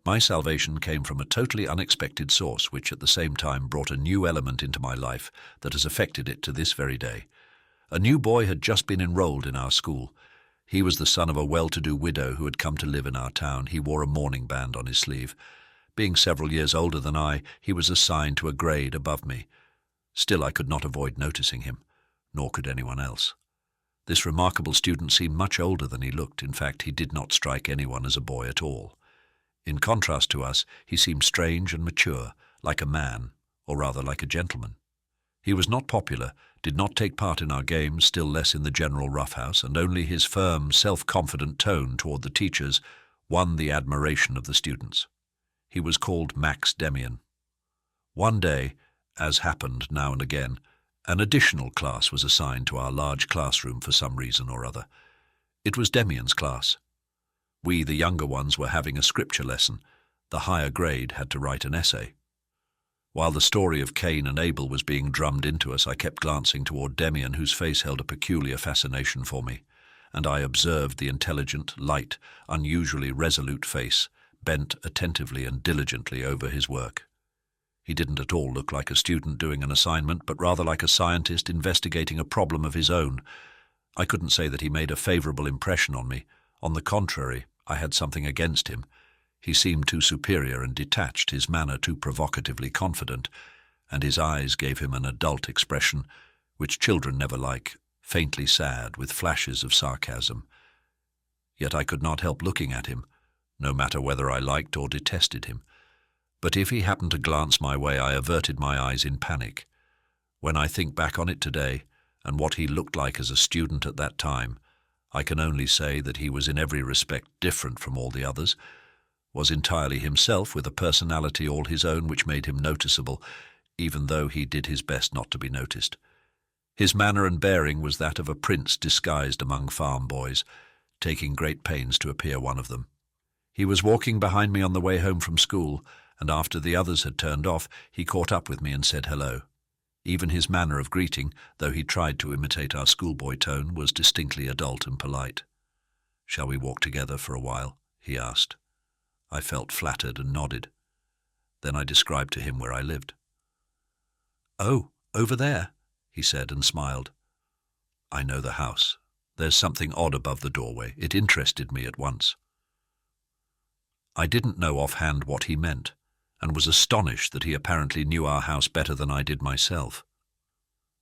My salvation came from a totally unexpected source, which at the same time brought a new element into my life that has affected it to this very day. A new boy had just been enrolled in our school. He was the son of a well-to-do widow who had come to live in our town. He wore a mourning band on his sleeve. Being several years older than I, he was assigned to a grade above me. Still, I could not avoid noticing him, nor could anyone else. This remarkable student seemed much older than he looked. In fact, he did not strike anyone as a boy at all. In contrast to us, he seemed strange and mature, like a man, or rather like a gentleman. He was not popular, did not take part in our games, still less in the general roughhouse, and only his firm, self-confident tone toward the teachers won the admiration of the students. He was called Max Demian. One day, as happened now and again, an additional class was assigned to our large classroom for some reason or other. It was Demian's class. We, the younger ones, were having a scripture lesson. The higher grade had to write an essay. While the story of Cain and Abel was being drummed into us, I kept glancing toward Demian, whose face held a peculiar fascination for me, and I observed the intelligent, light, unusually resolute face, bent attentively and diligently over his work. He didn't at all look like a student doing an assignment, but rather like a scientist investigating a problem of his own. I couldn't say that he made a favorable impression on me. On the contrary, I had something against him. He seemed too superior and detached, his manner too provocatively confident, and his eyes gave him an adult expression, which children never like, faintly sad, with flashes of sarcasm. Yet I could not help looking at him, no matter whether I liked or detested him. But if he happened to glance my way, I averted my eyes in panic. When I think back on it today, and what he looked like as a student at that time, I can only say that he was in every respect different from all the others, was entirely himself with a personality all his own which made him noticeable, even though he did his best not to be noticed. His manner and bearing was that of a prince disguised among farm boys, taking great pains to appear one of them. He was walking behind me on the way home from school, and after the others had turned off, he caught up with me and said hello. Even his manner of greeting, though he tried to imitate our schoolboy tone, was distinctly adult and polite. "Shall we walk together for a while?" he asked. I felt flattered and nodded. Then I described to him where I lived. "Oh, over there," he said and smiled. "I know the house. There's something odd above the doorway. It interested me at once." I didn't know offhand what he meant, and was astonished that he apparently knew our house better than I did myself.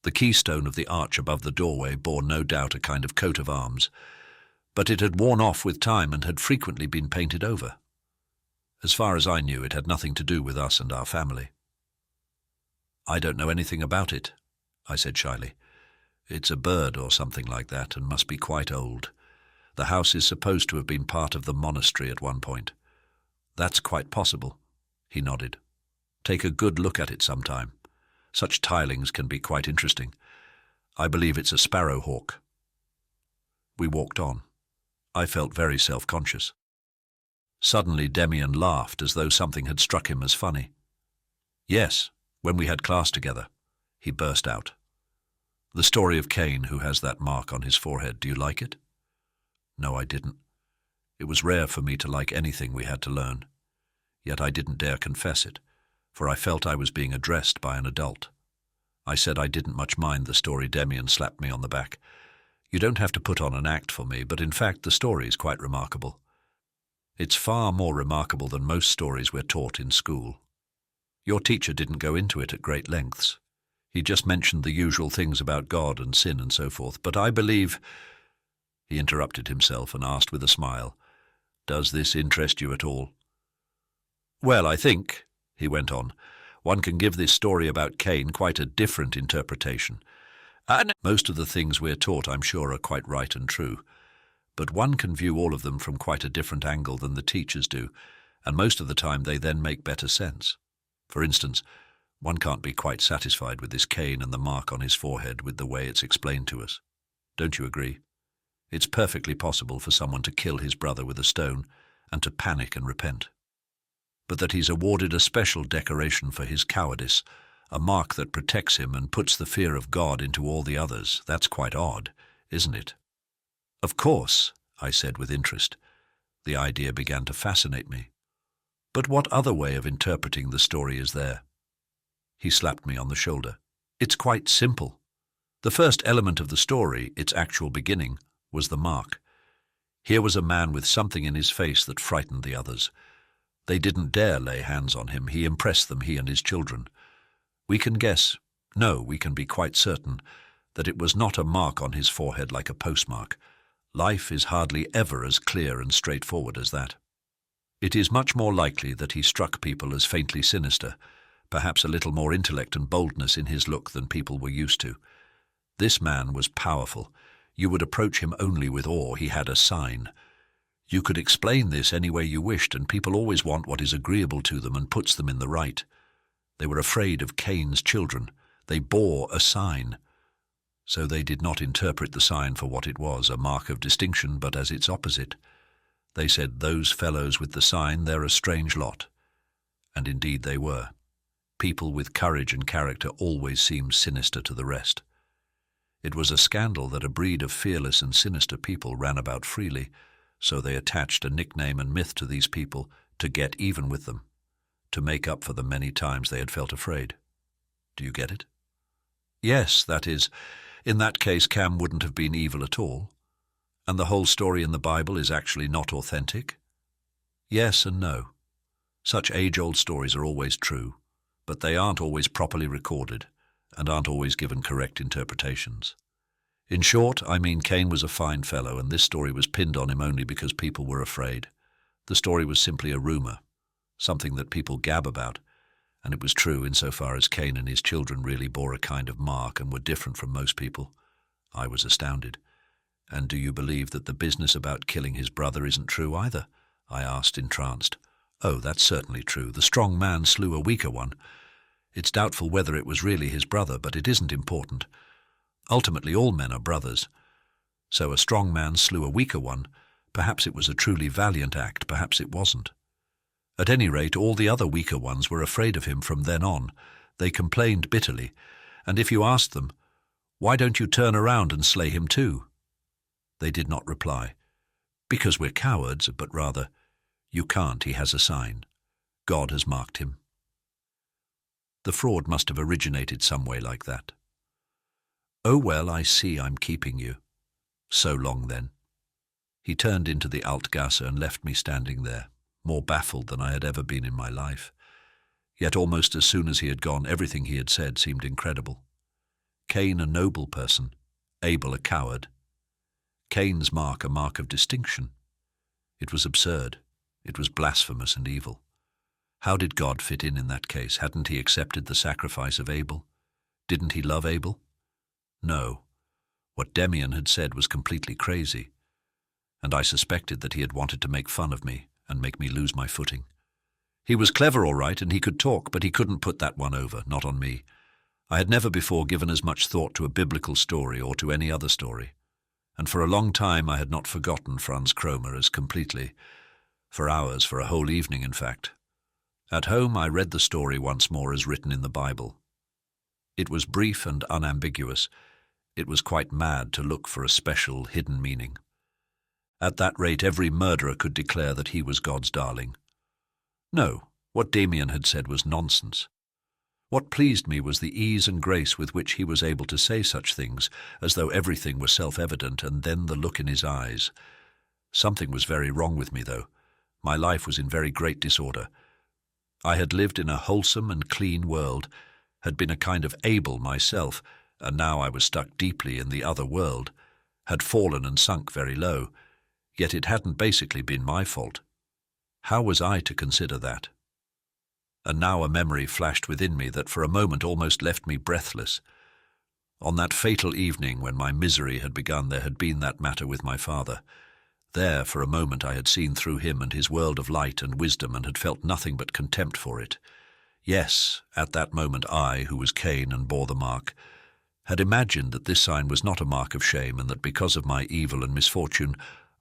The keystone of the arch above the doorway bore no doubt a kind of coat of arms, but it had worn off with time and had frequently been painted over. As far as I knew, it had nothing to do with us and our family. "I don't know anything about it," I said shyly. "It's a bird or something like that, and must be quite old. The house is supposed to have been part of the monastery at one point." "That's quite possible," he nodded. "Take a good look at it sometime. Such tilings can be quite interesting. I believe it's a sparrowhawk." We walked on. I felt very self-conscious. Suddenly Demian laughed as though something had struck him as funny. "Yes, when we had class together," he burst out. "The story of Cain who has that mark on his forehead, do you like it?" No, I didn't. It was rare for me to like anything we had to learn. Yet I didn't dare confess it, for I felt I was being addressed by an adult. I said I didn't much mind the story. Demian slapped me on the back. "You don't have to put on an act for me, but in fact the story is quite remarkable. It's far more remarkable than most stories we're taught in school. Your teacher didn't go into it at great lengths. He just mentioned the usual things about God and sin and so forth, but I believe—" He interrupted himself and asked with a smile, "Does this interest you at all?" "Well, I think," he went on, "one can give this story about Cain quite a different interpretation. And most of the things we're taught, I'm sure, are quite right and true. But one can view all of them from quite a different angle than the teachers do, and most of the time they then make better sense. For instance, one can't be quite satisfied with this Cain and the mark on his forehead with the way it's explained to us. Don't you agree? It's perfectly possible for someone to kill his brother with a stone and to panic and repent. But that he's awarded a special decoration for his cowardice, a mark that protects him and puts the fear of God into all the others, that's quite odd, isn't it?" "Of course," I said with interest. The idea began to fascinate me. But what other way of interpreting the story is there? He slapped me on the shoulder. It's quite simple. The first element of the story, its actual beginning, was the mark. Here was a man with something in his face that frightened the others. They didn't dare lay hands on him. He impressed them, he and his children. We can guess, no, we can be quite certain, that it was not a mark on his forehead like a postmark. Life is hardly ever as clear and straightforward as that. It is much more likely that he struck people as faintly sinister, perhaps a little more intellect and boldness in his look than people were used to. This man was powerful. You would approach him only with awe. He had a sign. You could explain this any way you wished, and people always want what is agreeable to them and puts them in the right. They were afraid of Cain's children. They bore a sign. So they did not interpret the sign for what it was, a mark of distinction, but as its opposite. They said, "Those fellows with the sign, they're a strange lot." And indeed they were. People with courage and character always seemed sinister to the rest. It was a scandal that a breed of fearless and sinister people ran about freely, so they attached a nickname and myth to these people to get even with them, to make up for the many times they had felt afraid. Do you get it? Yes, that is, in that case Cam wouldn't have been evil at all. And the whole story in the Bible is actually not authentic? Yes and no. Such age-old stories are always true, but they aren't always properly recorded and aren't always given correct interpretations. In short, I mean Cain was a fine fellow, and this story was pinned on him only because people were afraid. The story was simply a rumor, something that people gab about, and it was true insofar as Cain and his children really bore a kind of mark and were different from most people. I was astounded. "And do you believe that the business about killing his brother isn't true either?" I asked, entranced. "Oh, that's certainly true. The strong man slew a weaker one. It's doubtful whether it was really his brother, but it isn't important. Ultimately, all men are brothers. So a strong man slew a weaker one. Perhaps it was a truly valiant act, perhaps it wasn't. At any rate, all the other weaker ones were afraid of him from then on. They complained bitterly, and if you asked them, 'Why don't you turn around and slay him too?' they did not reply, 'Because we're cowards,' but rather, 'You can't, he has a sign. God has marked him.' The fraud must have originated some way like that. Oh well, I see I'm keeping you. So long then." He turned into the Altgasse and left me standing there, more baffled than I had ever been in my life. Yet almost as soon as he had gone, everything he had said seemed incredible. Cain a noble person, Abel a coward. Cain's mark a mark of distinction. It was absurd. It was blasphemous and evil. How did God fit in that case? Hadn't he accepted the sacrifice of Abel? Didn't he love Abel? No. What Demian had said was completely crazy, and I suspected that he had wanted to make fun of me and make me lose my footing. He was clever, all right, and he could talk, but he couldn't put that one over, not on me. I had never before given as much thought to a biblical story or to any other story, and for a long time I had not forgotten Franz Kromer as completely, for hours, for a whole evening in fact. At home I read the story once more as written in the Bible. It was brief and unambiguous. It was quite mad to look for a special, hidden meaning. At that rate, every murderer could declare that he was God's darling. No, what Demian had said was nonsense. What pleased me was the ease and grace with which he was able to say such things, as though everything were self-evident, and then the look in his eyes. Something was very wrong with me, though. My life was in very great disorder. I had lived in a wholesome and clean world, had been a kind of Abel myself, and now I was stuck deeply in the other world, had fallen and sunk very low, yet it hadn't basically been my fault. How was I to consider that? And now a memory flashed within me that for a moment almost left me breathless. On that fatal evening when my misery had begun, there had been that matter with my father. There, for a moment, I had seen through him and his world of light and wisdom and had felt nothing but contempt for it. Yes, at that moment I, who was Cain and bore the mark, had imagined that this sign was not a mark of shame, and that because of my evil and misfortune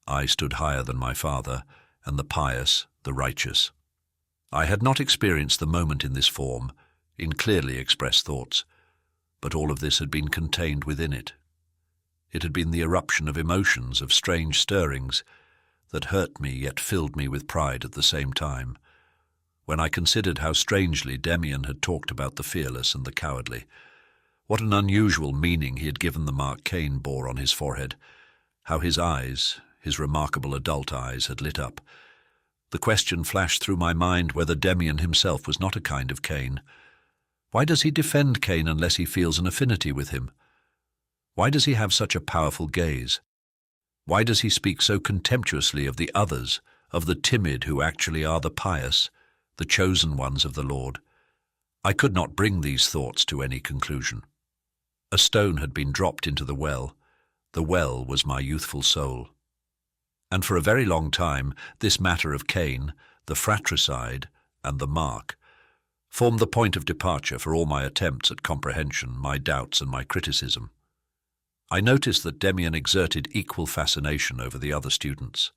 I stood higher than my father, and the pious, the righteous. I had not experienced the moment in this form, in clearly expressed thoughts, but all of this had been contained within it. It had been the eruption of emotions, of strange stirrings, that hurt me yet filled me with pride at the same time. when I considered how strangely Demian had talked about the fearless and the cowardly. What an unusual meaning he had given the mark Cain bore on his forehead. How his eyes, his remarkable adult eyes, had lit up. The question flashed through my mind whether Demian himself was not a kind of Cain. Why does he defend Cain unless he feels an affinity with him? Why does he have such a powerful gaze? Why does he speak so contemptuously of the others, of the timid who actually are the pious, the chosen ones of the Lord? I could not bring these thoughts to any conclusion. A stone had been dropped into the well. The well was my youthful soul. And for a very long time, this matter of Cain, the fratricide, and the mark formed the point of departure for all my attempts at comprehension, my doubts, and my criticism. I noticed that Demian exerted equal fascination over the other students.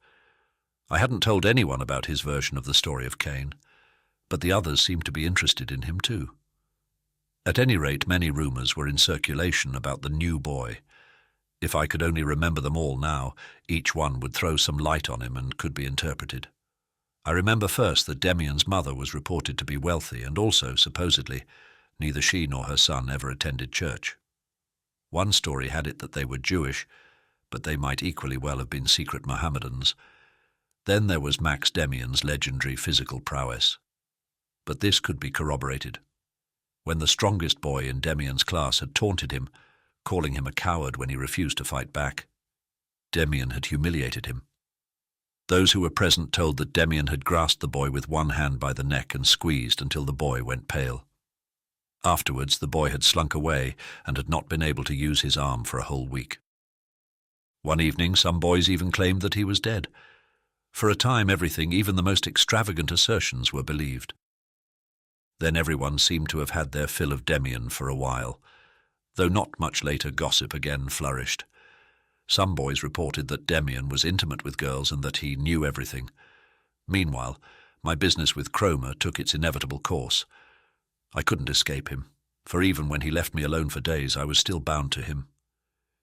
I hadn't told anyone about his version of the story of Cain, but the others seemed to be interested in him too. At any rate, many rumors were in circulation about the new boy. If I could only remember them all now, each one would throw some light on him and could be interpreted. I remember first that Demian's mother was reported to be wealthy, and also, supposedly, neither she nor her son ever attended church. One story had it that they were Jewish, but they might equally well have been secret Mohammedans. Then there was Max Demian's legendary physical prowess. But this could be corroborated. When the strongest boy in Demian's class had taunted him, calling him a coward when he refused to fight back, Demian had humiliated him. Those who were present told that Demian had grasped the boy with one hand by the neck and squeezed until the boy went pale. Afterwards, the boy had slunk away and had not been able to use his arm for a whole week. One evening, some boys even claimed that he was dead. For a time, everything, even the most extravagant assertions, were believed. Then everyone seemed to have had their fill of Demian for a while, though not much later gossip again flourished. Some boys reported that Demian was intimate with girls and that he knew everything. Meanwhile, my business with Cromer took its inevitable course. I couldn't escape him, for even when he left me alone for days, I was still bound to him.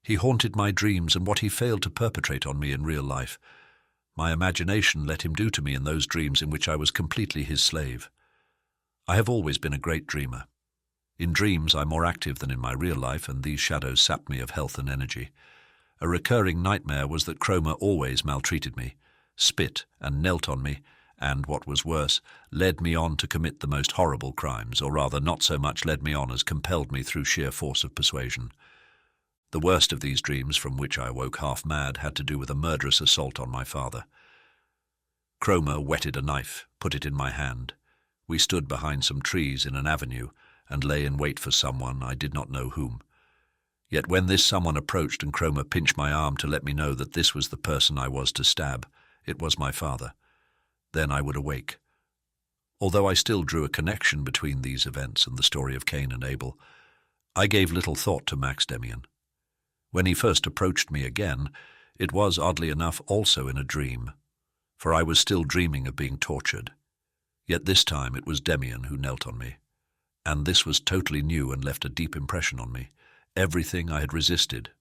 He haunted my dreams, and what he failed to perpetrate on me in real life, my imagination let him do to me in those dreams in which I was completely his slave. I have always been a great dreamer. In dreams I'm more active than in my real life, and these shadows sapped me of health and energy. A recurring nightmare was that Cromer always maltreated me, spit and knelt on me, and, what was worse, led me on to commit the most horrible crimes, or rather not so much led me on as compelled me through sheer force of persuasion. The worst of these dreams, from which I awoke half mad, had to do with a murderous assault on my father. Cromer whetted a knife, put it in my hand. We stood behind some trees in an avenue and lay in wait for someone, I did not know whom. Yet when this someone approached and Cromer pinched my arm to let me know that this was the person I was to stab, it was my father. Then I would awake. Although I still drew a connection between these events and the story of Cain and Abel, I gave little thought to Max Demian. When he first approached me again, it was, oddly enough, also in a dream, for I was still dreaming of being tortured. Yet this time it was Demian who knelt on me, and this was totally new and left a deep impression on me. Everything I had resisted,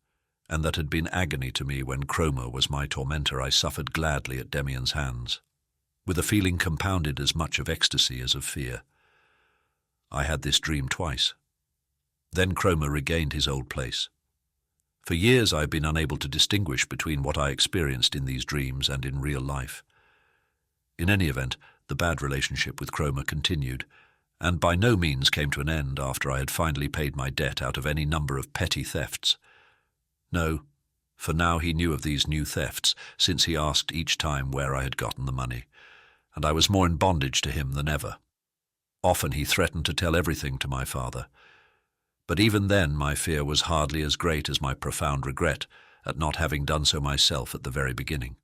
and that had been agony to me when Cromer was my tormentor, I suffered gladly at Demian's hands, with a feeling compounded as much of ecstasy as of fear. I had this dream twice. Then Cromer regained his old place. For years I have been unable to distinguish between what I experienced in these dreams and in real life. In any event, the bad relationship with Cromer continued, and by no means came to an end after I had finally paid my debt out of any number of petty thefts. No, for now he knew of these new thefts, since he asked each time where I had gotten the money, and I was more in bondage to him than ever. Often he threatened to tell everything to my father, but even then my fear was hardly as great as my profound regret at not having done so myself at the very beginning.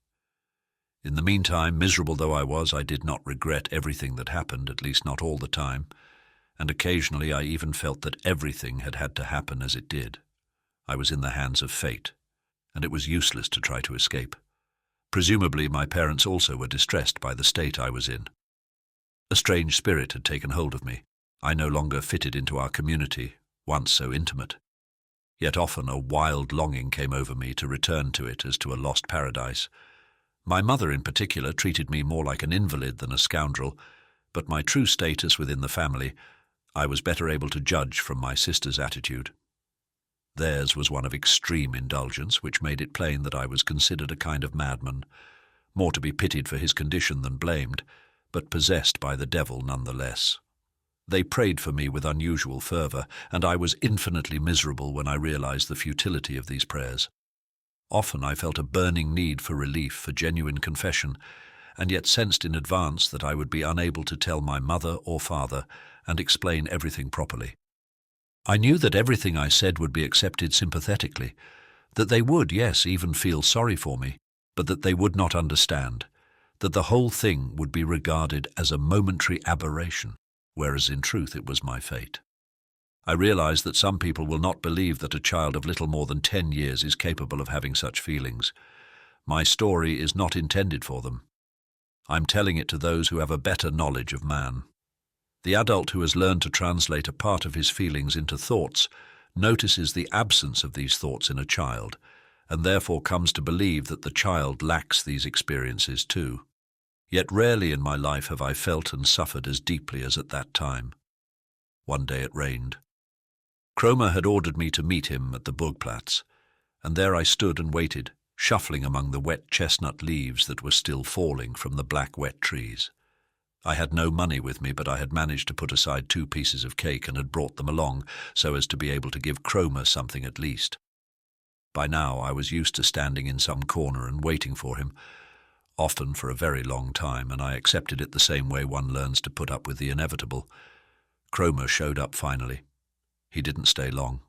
In the meantime, miserable though I was, I did not regret everything that happened, at least not all the time, and occasionally I even felt that everything had had to happen as it did. I was in the hands of fate, and it was useless to try to escape. Presumably my parents also were distressed by the state I was in. A strange spirit had taken hold of me. I no longer fitted into our community, once so intimate. Yet often a wild longing came over me to return to it as to a lost paradise. My mother in particular treated me more like an invalid than a scoundrel, but my true status within the family I was better able to judge from my sister's attitude. Theirs was one of extreme indulgence, which made it plain that I was considered a kind of madman, more to be pitied for his condition than blamed, but possessed by the devil nonetheless. They prayed for me with unusual fervour, and I was infinitely miserable when I realized the futility of these prayers. Often I felt a burning need for relief, for genuine confession, and yet sensed in advance that I would be unable to tell my mother or father and explain everything properly. I knew that everything I said would be accepted sympathetically, that they would, yes, even feel sorry for me, but that they would not understand, that the whole thing would be regarded as a momentary aberration, whereas in truth it was my fate. I realize that some people will not believe that a child of little more than 10 years is capable of having such feelings. My story is not intended for them. I'm telling it to those who have a better knowledge of man. The adult who has learned to translate a part of his feelings into thoughts notices the absence of these thoughts in a child, and therefore comes to believe that the child lacks these experiences too. Yet rarely in my life have I felt and suffered as deeply as at that time. One day it rained. Cromer had ordered me to meet him at the Burgplatz, and there I stood and waited, shuffling among the wet chestnut leaves that were still falling from the black wet trees. I had no money with me, but I had managed to put aside 2 pieces of cake and had brought them along so as to be able to give Cromer something at least. By now I was used to standing in some corner and waiting for him, often for a very long time, and I accepted it the same way one learns to put up with the inevitable. Cromer showed up finally. He didn't stay long.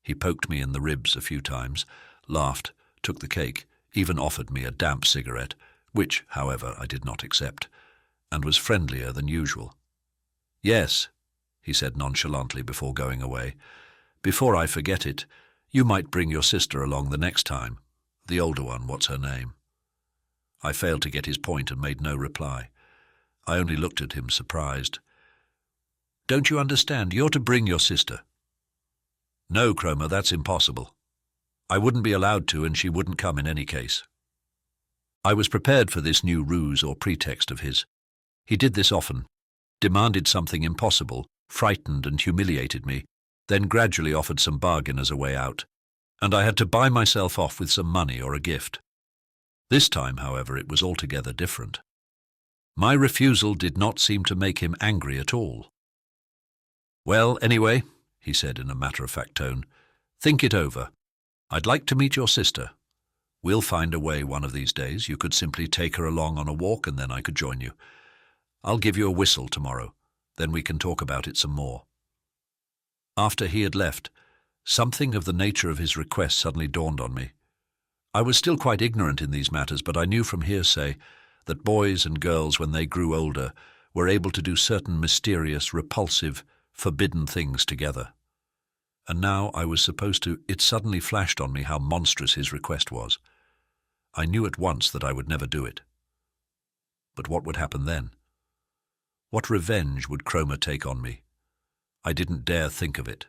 He poked me in the ribs a few times, laughed, took the cake, even offered me a damp cigarette, which, however, I did not accept, and was friendlier than usual. "Yes," he said nonchalantly before going away. "Before I forget it, you might bring your sister along the next time. The older one, what's her name?" I failed to get his point and made no reply. I only looked at him, surprised. "Don't you understand? You're to bring your sister." "No, Cromer, that's impossible. I wouldn't be allowed to, and she wouldn't come in any case." I was prepared for this new ruse or pretext of his. He did this often, demanded something impossible, frightened and humiliated me, then gradually offered some bargain as a way out, and I had to buy myself off with some money or a gift. This time, however, it was altogether different. My refusal did not seem to make him angry at all. "Well, anyway," he said in a matter-of-fact tone, "think it over. I'd like to meet your sister. We'll find a way one of these days. You could simply take her along on a walk and then I could join you. I'll give you a whistle tomorrow, then we can talk about it some more." After he had left, something of the nature of his request suddenly dawned on me. I was still quite ignorant in these matters, but I knew from hearsay that boys and girls, when they grew older, were able to do certain mysterious, repulsive, forbidden things together. And now I was supposed to— It suddenly flashed on me how monstrous his request was. I knew at once that I would never do it. But what would happen then? What revenge would Cromer take on me? I didn't dare think of it.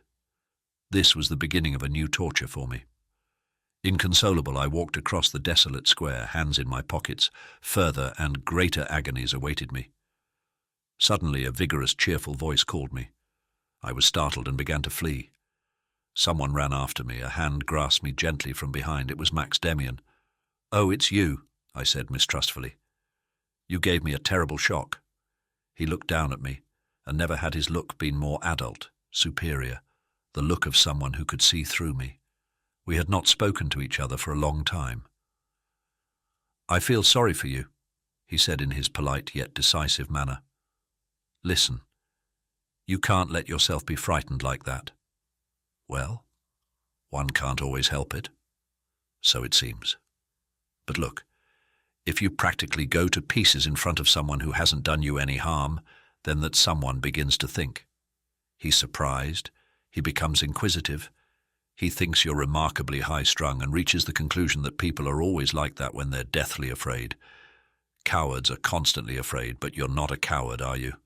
This was the beginning of a new torture for me. Inconsolable, I walked across the desolate square, hands in my pockets. Further and greater agonies awaited me. Suddenly a vigorous, cheerful voice called me. I was startled and began to flee. Someone ran after me. A hand grasped me gently from behind. It was Max Demian. "Oh, it's you," I said mistrustfully. "You gave me a terrible shock." He looked down at me, and never had his look been more adult, superior, the look of someone who could see through me. We had not spoken to each other for a long time. "I feel sorry for you," he said in his polite yet decisive manner. "Listen, you can't let yourself be frightened like that." "Well, one can't always help it." "So it seems. But look, if you practically go to pieces in front of someone who hasn't done you any harm, then that someone begins to think. He's surprised, he becomes inquisitive, he thinks you're remarkably high-strung and reaches the conclusion that people are always like that when they're deathly afraid. Cowards are constantly afraid, but you're not a coward, are you?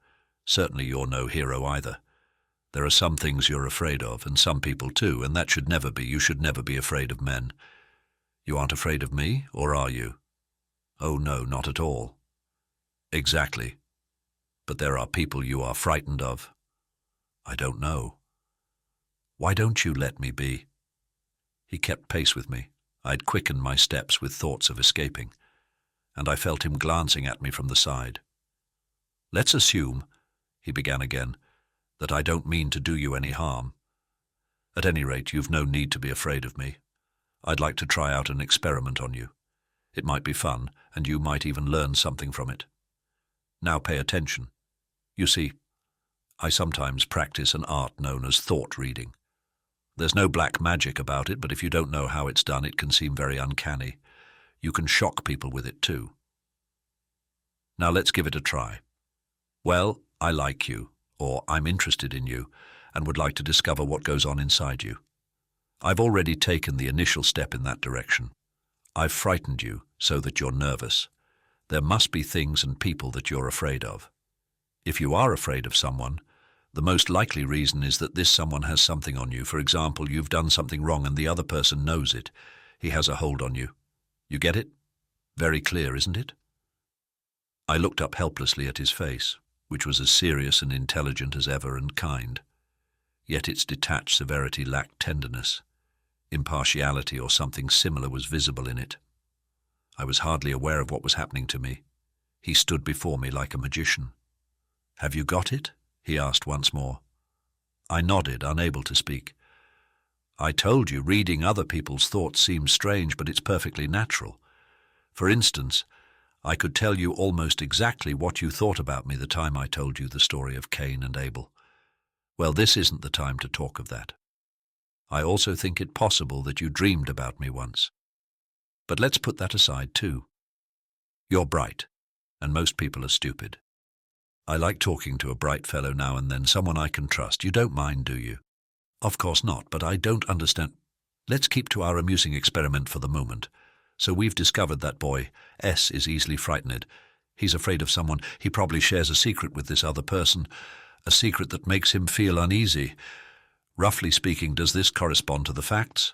Certainly you're no hero either. There are some things you're afraid of, and some people too, and that should never be. You should never be afraid of men. You aren't afraid of me, or are you? Oh no, not at all. Exactly. But there are people you are frightened of. I don't know. Why don't you let me be? He kept pace with me. I'd quickened my steps with thoughts of escaping, and I felt him glancing at me from the side. Let's assume, he began again, that I don't mean to do you any harm. At any rate, you've no need to be afraid of me. I'd like to try out an experiment on you. It might be fun, and you might even learn something from it. Now pay attention. You see, I sometimes practice an art known as thought reading. There's no black magic about it, but if you don't know how it's done, it can seem very uncanny. You can shock people with it too. Now let's give it a try. Well, I like you, or I'm interested in you, and would like to discover what goes on inside you. I've already taken the initial step in that direction. I've frightened you so that you're nervous. There must be things and people that you're afraid of. If you are afraid of someone, the most likely reason is that this someone has something on you. For example, you've done something wrong and the other person knows it. He has a hold on you. You get it? Very clear, isn't it? I looked up helplessly at his face, which was as serious and intelligent as ever and kind. Yet its detached severity lacked tenderness. Impartiality or something similar was visible in it. I was hardly aware of what was happening to me. He stood before me like a magician. Have you got it? He asked once more. I nodded, unable to speak. I told you, reading other people's thoughts seems strange, but it's perfectly natural. For instance, I could tell you almost exactly what you thought about me the time I told you the story of Cain and Abel. Well, this isn't the time to talk of that. I also think it possible that you dreamed about me once. But let's put that aside too. You're bright, and most people are stupid. I like talking to a bright fellow now and then, someone I can trust. You don't mind, do you? Of course not, but I don't understand. Let's keep to our amusing experiment for the moment. So we've discovered that boy, S, is easily frightened. He's afraid of someone. He probably shares a secret with this other person, a secret that makes him feel uneasy. Roughly speaking, does this correspond to the facts?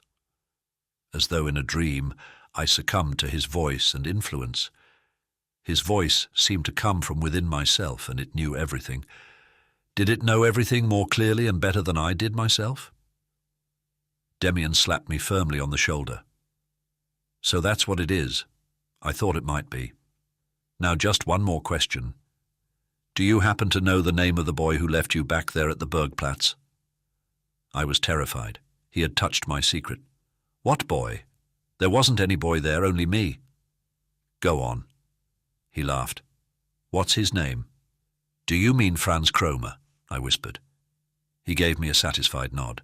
As though in a dream, I succumbed to his voice and influence. His voice seemed to come from within myself, and it knew everything. Did it know everything more clearly and better than I did myself? Demian slapped me firmly on the shoulder. So that's what it is. I thought it might be. Now just one more question. Do you happen to know the name of the boy who left you back there at the Bergplatz? I was terrified. He had touched my secret. What boy? There wasn't any boy there, only me. Go on. He laughed. What's his name? Do you mean Franz Kromer? I whispered. He gave me a satisfied nod.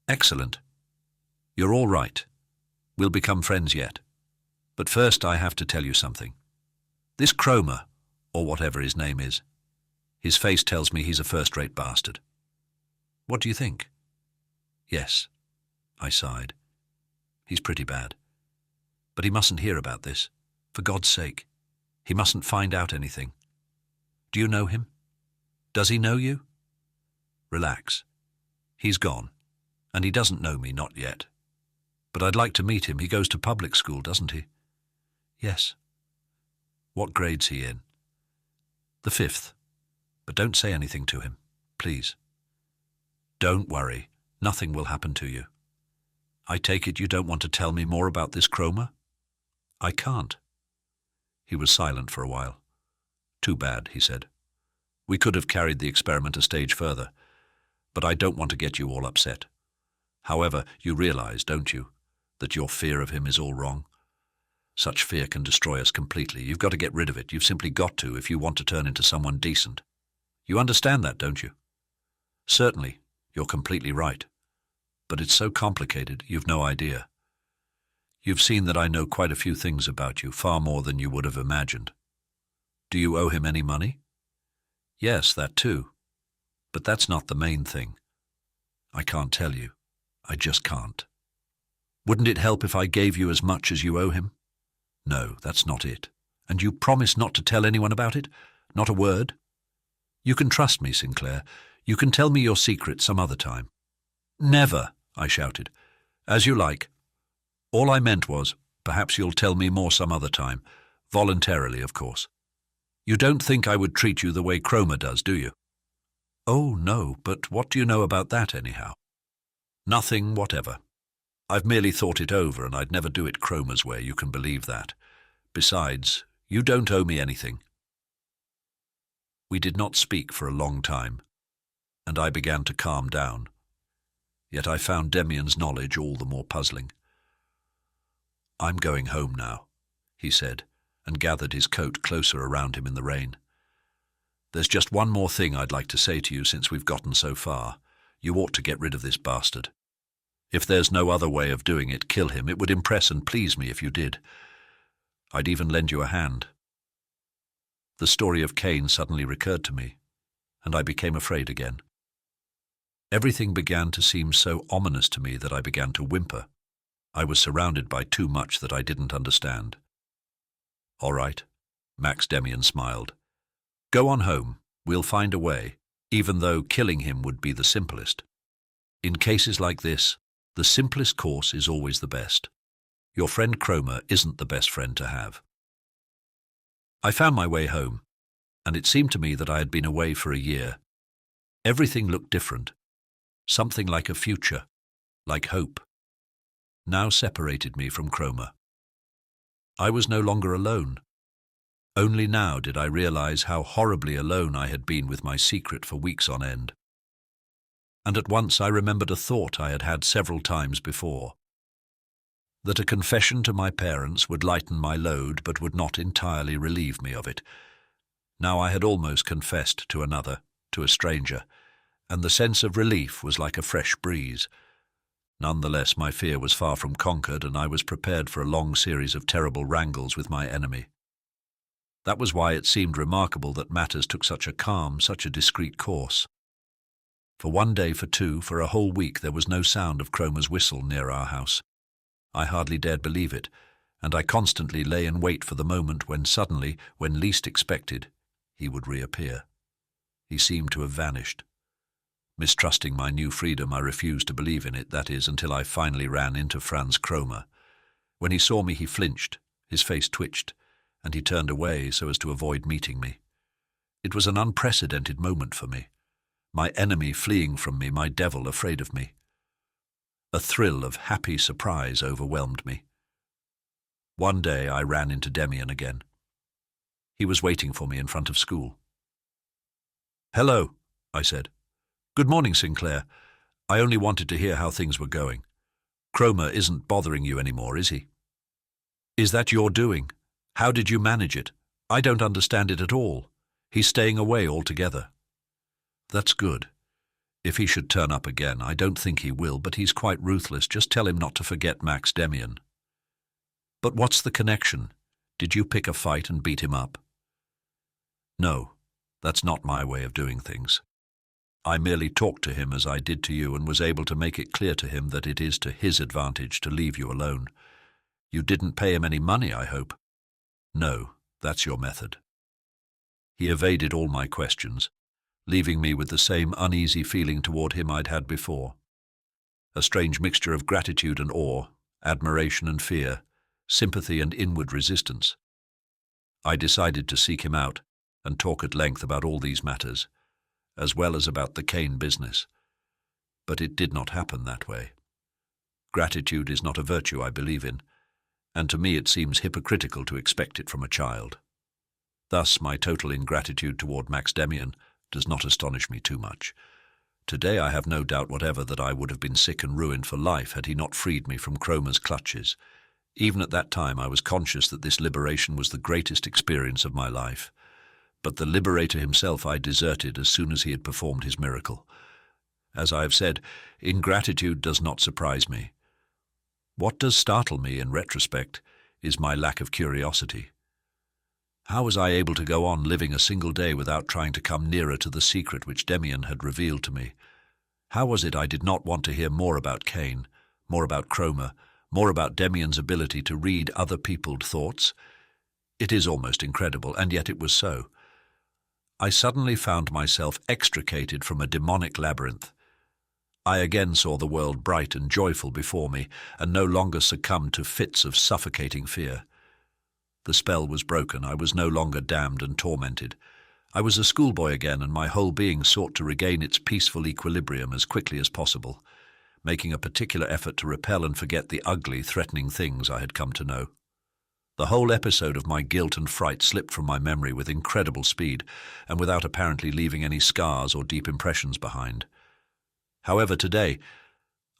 Excellent. You're all right. We'll become friends yet. But first I have to tell you something. This Kromer, or whatever his name is, his face tells me he's a first-rate bastard. What do you think? Yes, I sighed. He's pretty bad. But he mustn't hear about this. For God's sake. He mustn't find out anything. Do you know him? Does he know you? Relax. He's gone, and he doesn't know me, not yet. But I'd like to meet him. He goes to public school, doesn't he? Yes. What grade's he in? The 5th. But don't say anything to him, please. Don't worry. Nothing will happen to you. I take it you don't want to tell me more about this Kromer? I can't. He was silent for a while. Too bad, he said. We could have carried the experiment a stage further, but I don't want to get you all upset. However, you realize, don't you, that your fear of him is all wrong? Such fear can destroy us completely. You've got to get rid of it. You've simply got to if you want to turn into someone decent. You understand that, don't you? Certainly, you're completely right. But it's so complicated, you've no idea. You've seen that I know quite a few things about you, far more than you would have imagined. Do you owe him any money? Yes, that too. But that's not the main thing. I can't tell you. I just can't. Wouldn't it help if I gave you as much as you owe him? No, that's not it. And you promise not to tell anyone about it? Not a word? You can trust me, Sinclair. You can tell me your secret some other time. Never, I shouted. As you like. All I meant was, perhaps you'll tell me more some other time. Voluntarily, of course. You don't think I would treat you the way Cromer does, do you? Oh, no, but what do you know about that anyhow? Nothing whatever. I've merely thought it over, and I'd never do it Cromer's way, you can believe that. Besides, you don't owe me anything. We did not speak for a long time, and I began to calm down. Yet I found Demian's knowledge all the more puzzling. I'm going home now, he said, and gathered his coat closer around him in the rain. There's just one more thing I'd like to say to you since we've gotten so far. You ought to get rid of this bastard. If there's no other way of doing it, kill him. It would impress and please me if you did. I'd even lend you a hand. The story of Cain suddenly recurred to me, and I became afraid again. Everything began to seem so ominous to me that I began to whimper. I was surrounded by too much that I didn't understand. All right, Max Demian smiled. Go on home. We'll find a way, even though killing him would be the simplest. In cases like this, the simplest course is always the best. Your friend Cromer isn't the best friend to have. I found my way home, and it seemed to me that I had been away for a year. Everything looked different. Something like a future, like hope, now separated me from Cromer. I was no longer alone. Only now did I realize how horribly alone I had been with my secret for weeks on end. And at once I remembered a thought I had had several times before, that a confession to my parents would lighten my load but would not entirely relieve me of it. Now I had almost confessed to another, to a stranger, and the sense of relief was like a fresh breeze. Nonetheless, my fear was far from conquered, and I was prepared for a long series of terrible wrangles with my enemy. That was why it seemed remarkable that matters took such a calm, such a discreet course. For one day, for two, for a whole week, there was no sound of Cromer's whistle near our house. I hardly dared believe it, and I constantly lay in wait for the moment when suddenly, when least expected, he would reappear. He seemed to have vanished. Mistrusting my new freedom, I refused to believe in it, that is, until I finally ran into Franz Cromer. When he saw me, he flinched, his face twitched, and he turned away so as to avoid meeting me. It was an unprecedented moment for me. My enemy fleeing from me, my devil afraid of me. A thrill of happy surprise overwhelmed me. One day I ran into Demian again. He was waiting for me in front of school. "Hello," I said. "Good morning, Sinclair. I only wanted to hear how things were going. Cromer isn't bothering you anymore, is he?" "Is that your doing? How did you manage it? I don't understand it at all. He's staying away altogether." "That's good. If he should turn up again, I don't think he will, but he's quite ruthless. Just tell him not to forget Max Demian." "But what's the connection? Did you pick a fight and beat him up?" "No, that's not my way of doing things. I merely talked to him as I did to you and was able to make it clear to him that it is to his advantage to leave you alone. You didn't pay him any money, I hope?" "No, that's your method." He evaded all my questions, leaving me with the same uneasy feeling toward him I'd had before. A strange mixture of gratitude and awe, admiration and fear, sympathy and inward resistance. I decided to seek him out and talk at length about all these matters, as well as about the Cain business. But it did not happen that way. Gratitude is not a virtue I believe in, and to me it seems hypocritical to expect it from a child. Thus, my total ingratitude toward Max Demian does not astonish me too much. Today I have no doubt whatever that I would have been sick and ruined for life had he not freed me from Cromer's clutches. Even at that time I was conscious that this liberation was the greatest experience of my life. But the liberator himself I deserted as soon as he had performed his miracle. As I have said, ingratitude does not surprise me. What does startle me in retrospect is my lack of curiosity. How was I able to go on living a single day without trying to come nearer to the secret which Demian had revealed to me? How was it I did not want to hear more about Cain, more about Cromer, more about Demian's ability to read other people's thoughts? It is almost incredible, and yet it was so. I suddenly found myself extricated from a demonic labyrinth. I again saw the world bright and joyful before me, and no longer succumbed to fits of suffocating fear. The spell was broken. I was no longer damned and tormented. I was a schoolboy again, and my whole being sought to regain its peaceful equilibrium as quickly as possible, making a particular effort to repel and forget the ugly, threatening things I had come to know. The whole episode of my guilt and fright slipped from my memory with incredible speed, and without apparently leaving any scars or deep impressions behind. However, today,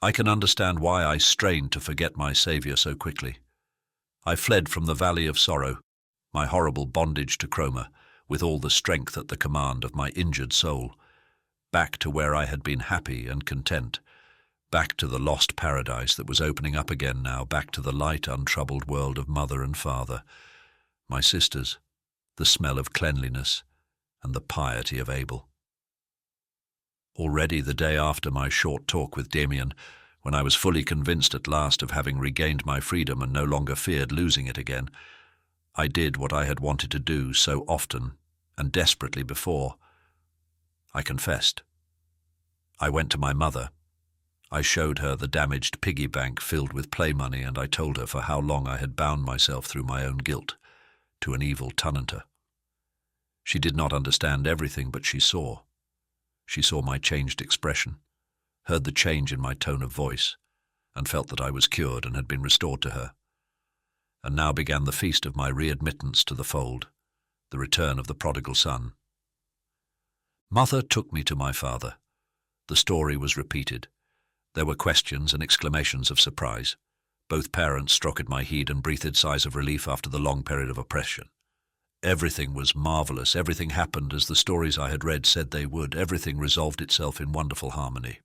I can understand why I strained to forget my Saviour so quickly. I fled from the valley of sorrow, my horrible bondage to Chroma, with all the strength at the command of my injured soul, back to where I had been happy and content, back to the lost paradise that was opening up again now, back to the light, untroubled world of mother and father, my sisters, the smell of cleanliness, and the piety of Abel. Already the day after my short talk with Demian, when I was fully convinced at last of having regained my freedom and no longer feared losing it again, I did what I had wanted to do so often and desperately before. I confessed. I went to my mother. I showed her the damaged piggy bank filled with play money, and I told her for how long I had bound myself through my own guilt to an evil tenanter. She did not understand everything, but she saw. She saw my changed expression, heard the change in my tone of voice, and felt that I was cured and had been restored to her. And now began the feast of my readmittance to the fold, the return of the prodigal son. Mother took me to my father. The story was repeated. There were questions and exclamations of surprise. Both parents stroked at my head and breathed sighs of relief after the long period of oppression. Everything was marvelous. Everything happened as the stories I had read said they would. Everything resolved itself in wonderful harmony.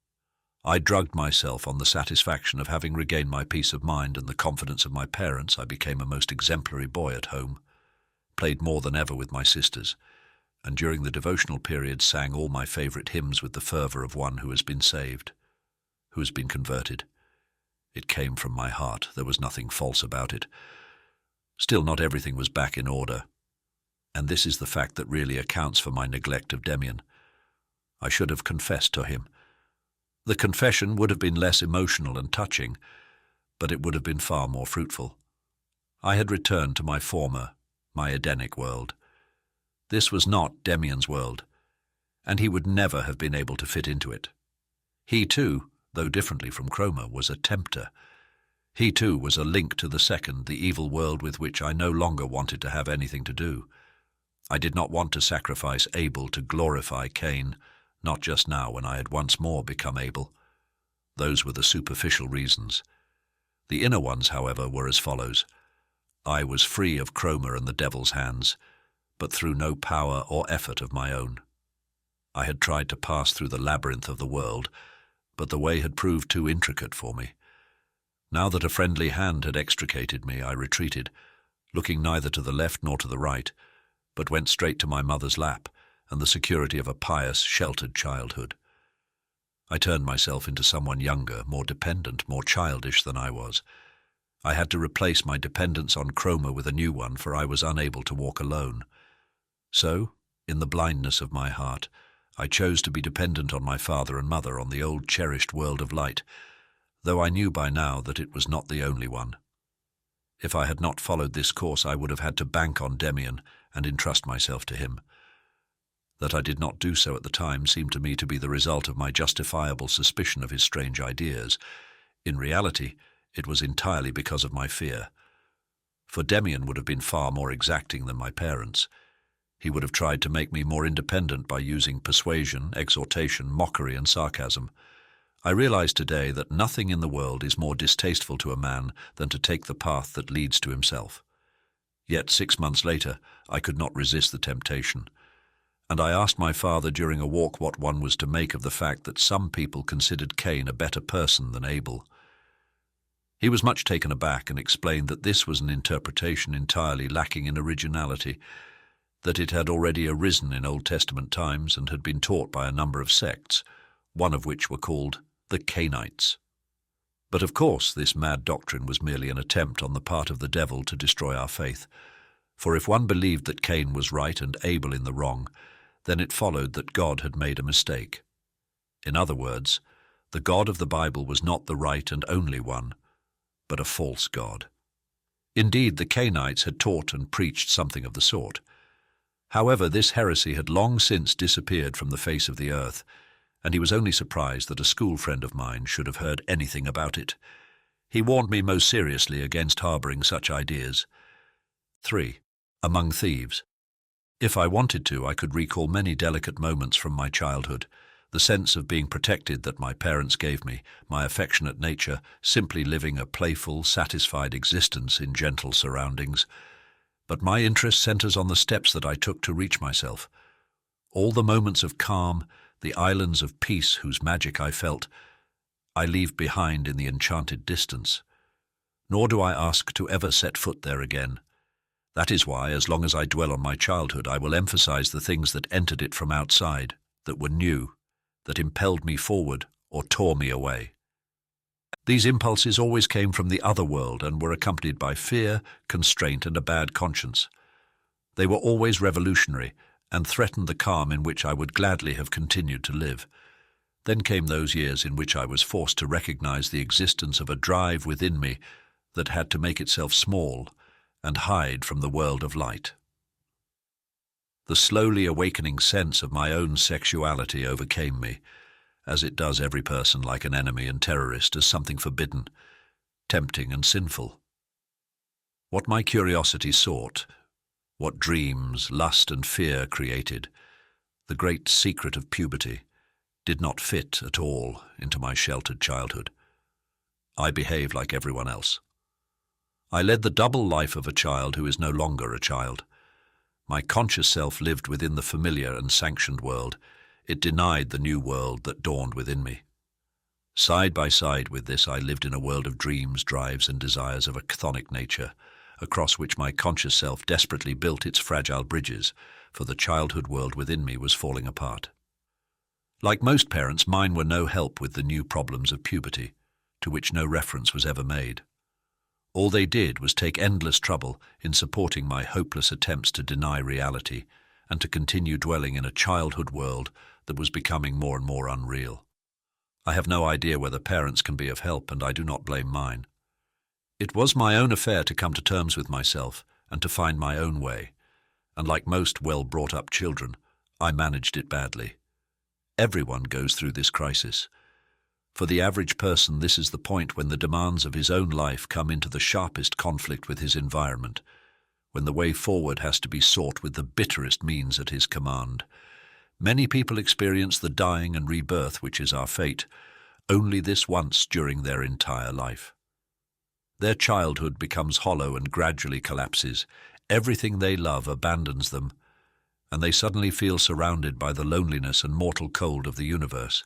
I drugged myself on the satisfaction of having regained my peace of mind and the confidence of my parents. I became a most exemplary boy at home, played more than ever with my sisters, and during the devotional period sang all my favorite hymns with the fervor of one who has been saved, who has been converted. It came from my heart. There was nothing false about it. Still, not everything was back in order, and this is the fact that really accounts for my neglect of Demian. I should have confessed to him. The confession would have been less emotional and touching, but it would have been far more fruitful. I had returned to my former, my Edenic world. This was not Demian's world, and he would never have been able to fit into it. He too, though differently from Chroma, was a tempter. He too was a link to the second, the evil world with which I no longer wanted to have anything to do. I did not want to sacrifice Abel to glorify Cain, not just now when I had once more become Abel. Those were the superficial reasons. The inner ones, however, were as follows. I was free of Chroma and the devil's hands, but through no power or effort of my own. I had tried to pass through the labyrinth of the world, but the way had proved too intricate for me. Now that a friendly hand had extricated me, I retreated, looking neither to the left nor to the right, but went straight to my mother's lap and the security of a pious, sheltered childhood. I turned myself into someone younger, more dependent, more childish than I was. I had to replace my dependence on Chroma with a new one, for I was unable to walk alone. So, in the blindness of my heart, I chose to be dependent on my father and mother, on the old cherished world of light, though I knew by now that it was not the only one. If I had not followed this course, I would have had to bank on Demian and entrust myself to him. That I did not do so at the time seemed to me to be the result of my justifiable suspicion of his strange ideas. In reality, it was entirely because of my fear. For Demian would have been far more exacting than my parents. He would have tried to make me more independent by using persuasion, exhortation, mockery, and sarcasm. I realize today that nothing in the world is more distasteful to a man than to take the path that leads to himself. Yet 6 months later, I could not resist the temptation, and I asked my father during a walk what one was to make of the fact that some people considered Cain a better person than Abel. He was much taken aback and explained that this was an interpretation entirely lacking in originality, that it had already arisen in Old Testament times and had been taught by a number of sects, one of which were called the Cainites. But of course this mad doctrine was merely an attempt on the part of the devil to destroy our faith, for if one believed that Cain was right and Abel in the wrong, then it followed that God had made a mistake. In other words, the God of the Bible was not the right and only one, but a false God. Indeed, the Cainites had taught and preached something of the sort. However, this heresy had long since disappeared from the face of the earth, and he was only surprised that a school friend of mine should have heard anything about it. He warned me most seriously against harbouring such ideas. 3. Among thieves. If I wanted to, I could recall many delicate moments from my childhood, the sense of being protected that my parents gave me, my affectionate nature, simply living a playful, satisfied existence in gentle surroundings. But my interest centres on the steps that I took to reach myself. All the moments of calm, the islands of peace whose magic I felt, I leave behind in the enchanted distance. Nor do I ask to ever set foot there again. That is why, as long as I dwell on my childhood, I will emphasize the things that entered it from outside, that were new, that impelled me forward or tore me away. These impulses always came from the other world and were accompanied by fear, constraint, and a bad conscience. They were always revolutionary and threatened the calm in which I would gladly have continued to live. Then came those years in which I was forced to recognize the existence of a drive within me that had to make itself small and hide from the world of light. The slowly awakening sense of my own sexuality overcame me, as it does every person like an enemy and terrorist, as something forbidden, tempting and sinful. What my curiosity sought, what dreams, lust and fear created, the great secret of puberty, did not fit at all into my sheltered childhood. I behaved like everyone else. I led the double life of a child who is no longer a child. My conscious self lived within the familiar and sanctioned world. It denied the new world that dawned within me. Side by side with this, I lived in a world of dreams, drives, and desires of a chthonic nature, across which my conscious self desperately built its fragile bridges, for the childhood world within me was falling apart. Like most parents, mine were no help with the new problems of puberty, to which no reference was ever made. All they did was take endless trouble in supporting my hopeless attempts to deny reality and to continue dwelling in a childhood world that was becoming more and more unreal. I have no idea whether parents can be of help, and I do not blame mine. It was my own affair to come to terms with myself and to find my own way, and like most well-brought-up children, I managed it badly. Everyone goes through this crisis. For the average person, this is the point when the demands of his own life come into the sharpest conflict with his environment, when the way forward has to be sought with the bitterest means at his command. Many people experience the dying and rebirth, which is our fate, only this once during their entire life. Their childhood becomes hollow and gradually collapses. Everything they love abandons them, and they suddenly feel surrounded by the loneliness and mortal cold of the universe.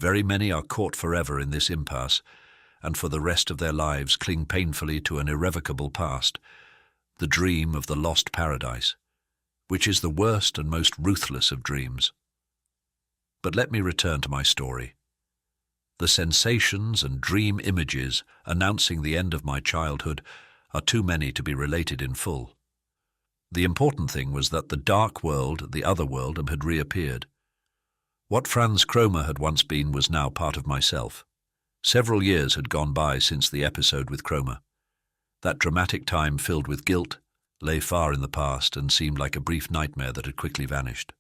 Very many are caught forever in this impasse, and for the rest of their lives cling painfully to an irrevocable past, the dream of the lost paradise, which is the worst and most ruthless of dreams. But let me return to my story. The sensations and dream images announcing the end of my childhood are too many to be related in full. The important thing was that the dark world, the other world, had reappeared. What Franz Kromer had once been was now part of myself. Several years had gone by since the episode with Kromer. That dramatic time filled with guilt lay far in the past and seemed like a brief nightmare that had quickly vanished.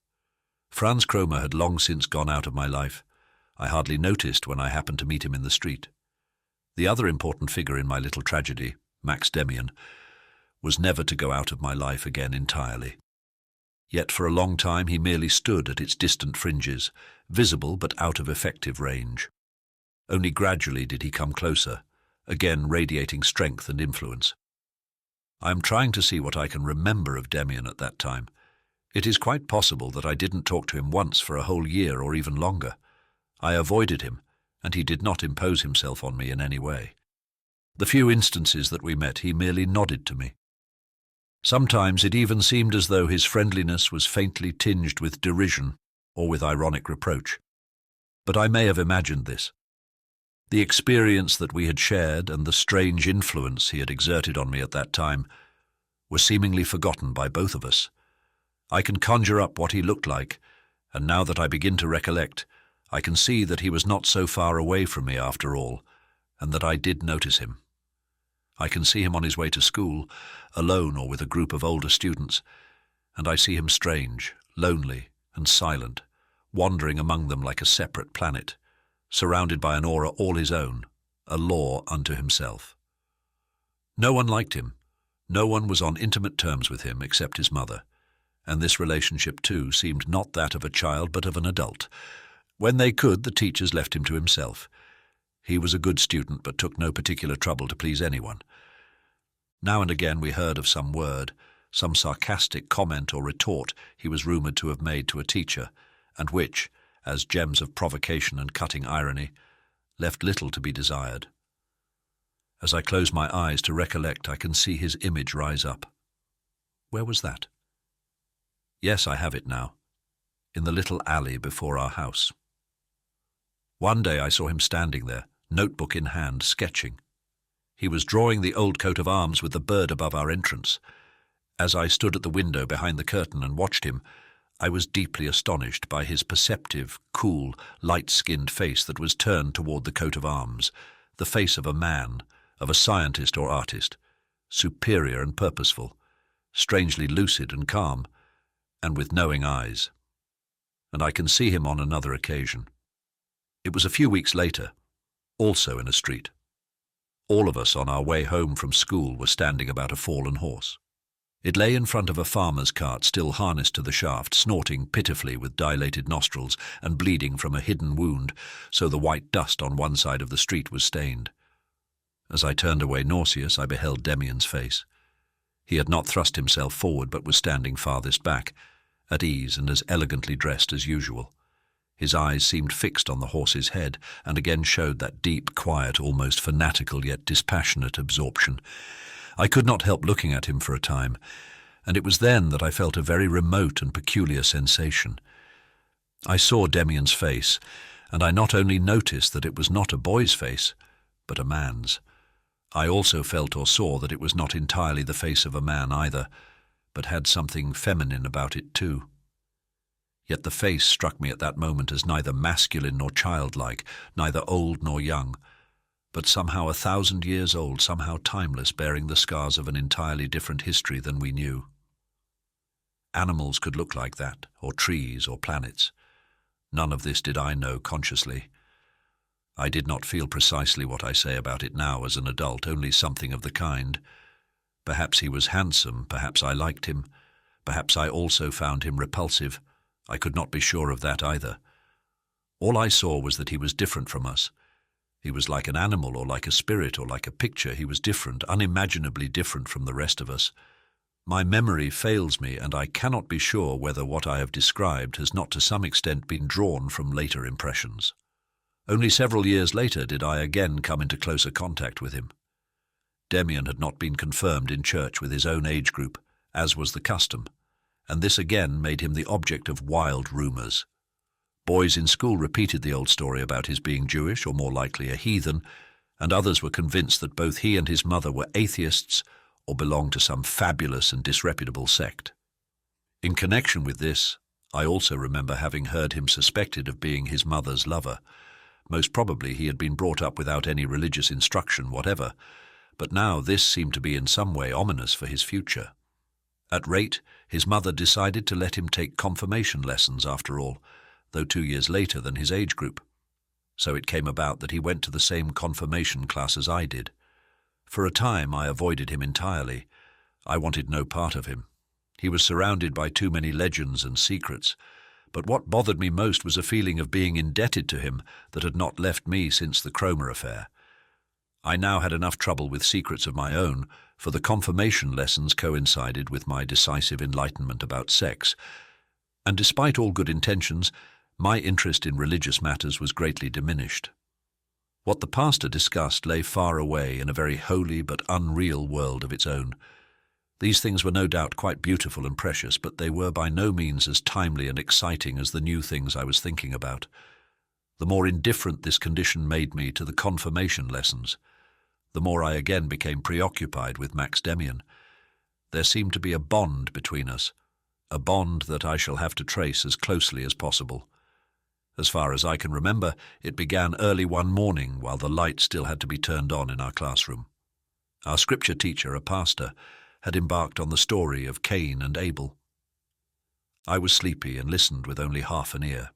Franz Kromer had long since gone out of my life. I hardly noticed when I happened to meet him in the street. The other important figure in my little tragedy, Max Demian, was never to go out of my life again entirely. Yet for a long time he merely stood at its distant fringes, visible but out of effective range. Only gradually did he come closer, again radiating strength and influence. I am trying to see what I can remember of Demian at that time. It is quite possible that I didn't talk to him once for a whole year or even longer. I avoided him, and he did not impose himself on me in any way. The few instances that we met, he merely nodded to me. Sometimes it even seemed as though his friendliness was faintly tinged with derision or with ironic reproach. But I may have imagined this. The experience that we had shared and the strange influence he had exerted on me at that time were seemingly forgotten by both of us. I can conjure up what he looked like, and now that I begin to recollect, I can see that he was not so far away from me after all, and that I did notice him. I can see him on his way to school, alone or with a group of older students, and I see him strange, lonely, and silent, wandering among them like a separate planet, surrounded by an aura all his own, a law unto himself. No one liked him. No one was on intimate terms with him except his mother, and this relationship too seemed not that of a child but of an adult. When they could, the teachers left him to himself. He was a good student but took no particular trouble to please anyone. Now and again we heard of some word, some sarcastic comment or retort he was rumoured to have made to a teacher, and which, as gems of provocation and cutting irony, left little to be desired. As I close my eyes to recollect, I can see his image rise up. Where was that? Yes, I have it now, in the little alley before our house. One day I saw him standing there, notebook in hand, sketching. He was drawing the old coat of arms with the bird above our entrance. As I stood at the window behind the curtain and watched him, I was deeply astonished by his perceptive, cool, light-skinned face that was turned toward the coat of arms, the face of a man, of a scientist or artist, superior and purposeful, strangely lucid and calm, and with knowing eyes. And I can see him on another occasion. It was a few weeks later, also in a street. All of us on our way home from school were standing about a fallen horse. It lay in front of a farmer's cart, still harnessed to the shaft, snorting pitifully with dilated nostrils and bleeding from a hidden wound, so the white dust on one side of the street was stained. As I turned away nauseous, I beheld Demian's face. He had not thrust himself forward, but was standing farthest back, at ease and as elegantly dressed as usual. His eyes seemed fixed on the horse's head, and again showed that deep, quiet, almost fanatical yet dispassionate absorption. I could not help looking at him for a time, and it was then that I felt a very remote and peculiar sensation. I saw Demian's face, and I not only noticed that it was not a boy's face, but a man's. I also felt or saw that it was not entirely the face of a man either, but had something feminine about it too. Yet the face struck me at that moment as neither masculine nor childlike, neither old nor young, but somehow 1,000 years old, somehow timeless, bearing the scars of an entirely different history than we knew. Animals could look like that, or trees, or planets. None of this did I know consciously. I did not feel precisely what I say about it now as an adult, only something of the kind. Perhaps he was handsome, perhaps I liked him, perhaps I also found him repulsive. I could not be sure of that either. All I saw was that he was different from us. He was like an animal or like a spirit or like a picture. He was different, unimaginably different from the rest of us. My memory fails me, and I cannot be sure whether what I have described has not to some extent been drawn from later impressions. Only several years later did I again come into closer contact with him. Demian had not been confirmed in church with his own age group, as was the custom, and this again made him the object of wild rumours. Boys in school repeated the old story about his being Jewish, or more likely a heathen, and others were convinced that both he and his mother were atheists or belonged to some fabulous and disreputable sect. In connection with this, I also remember having heard him suspected of being his mother's lover. Most probably he had been brought up without any religious instruction whatever, but now this seemed to be in some way ominous for his future. At rate, his mother decided to let him take confirmation lessons after all, though 2 years later than his age group. So it came about that he went to the same confirmation class as I did. For a time I avoided him entirely. I wanted no part of him. He was surrounded by too many legends and secrets, but what bothered me most was a feeling of being indebted to him that had not left me since the Cromer affair. I now had enough trouble with secrets of my own, for the confirmation lessons coincided with my decisive enlightenment about sex, and despite all good intentions, my interest in religious matters was greatly diminished. What the pastor discussed lay far away in a very holy but unreal world of its own. These things were no doubt quite beautiful and precious, but they were by no means as timely and exciting as the new things I was thinking about. The more indifferent this condition made me to the confirmation lessons, the more I again became preoccupied with Max Demian. There seemed to be a bond between us, a bond that I shall have to trace as closely as possible. As far as I can remember, it began early one morning while the light still had to be turned on in our classroom. Our scripture teacher, a pastor, had embarked on the story of Cain and Abel. I was sleepy and listened with only half an ear.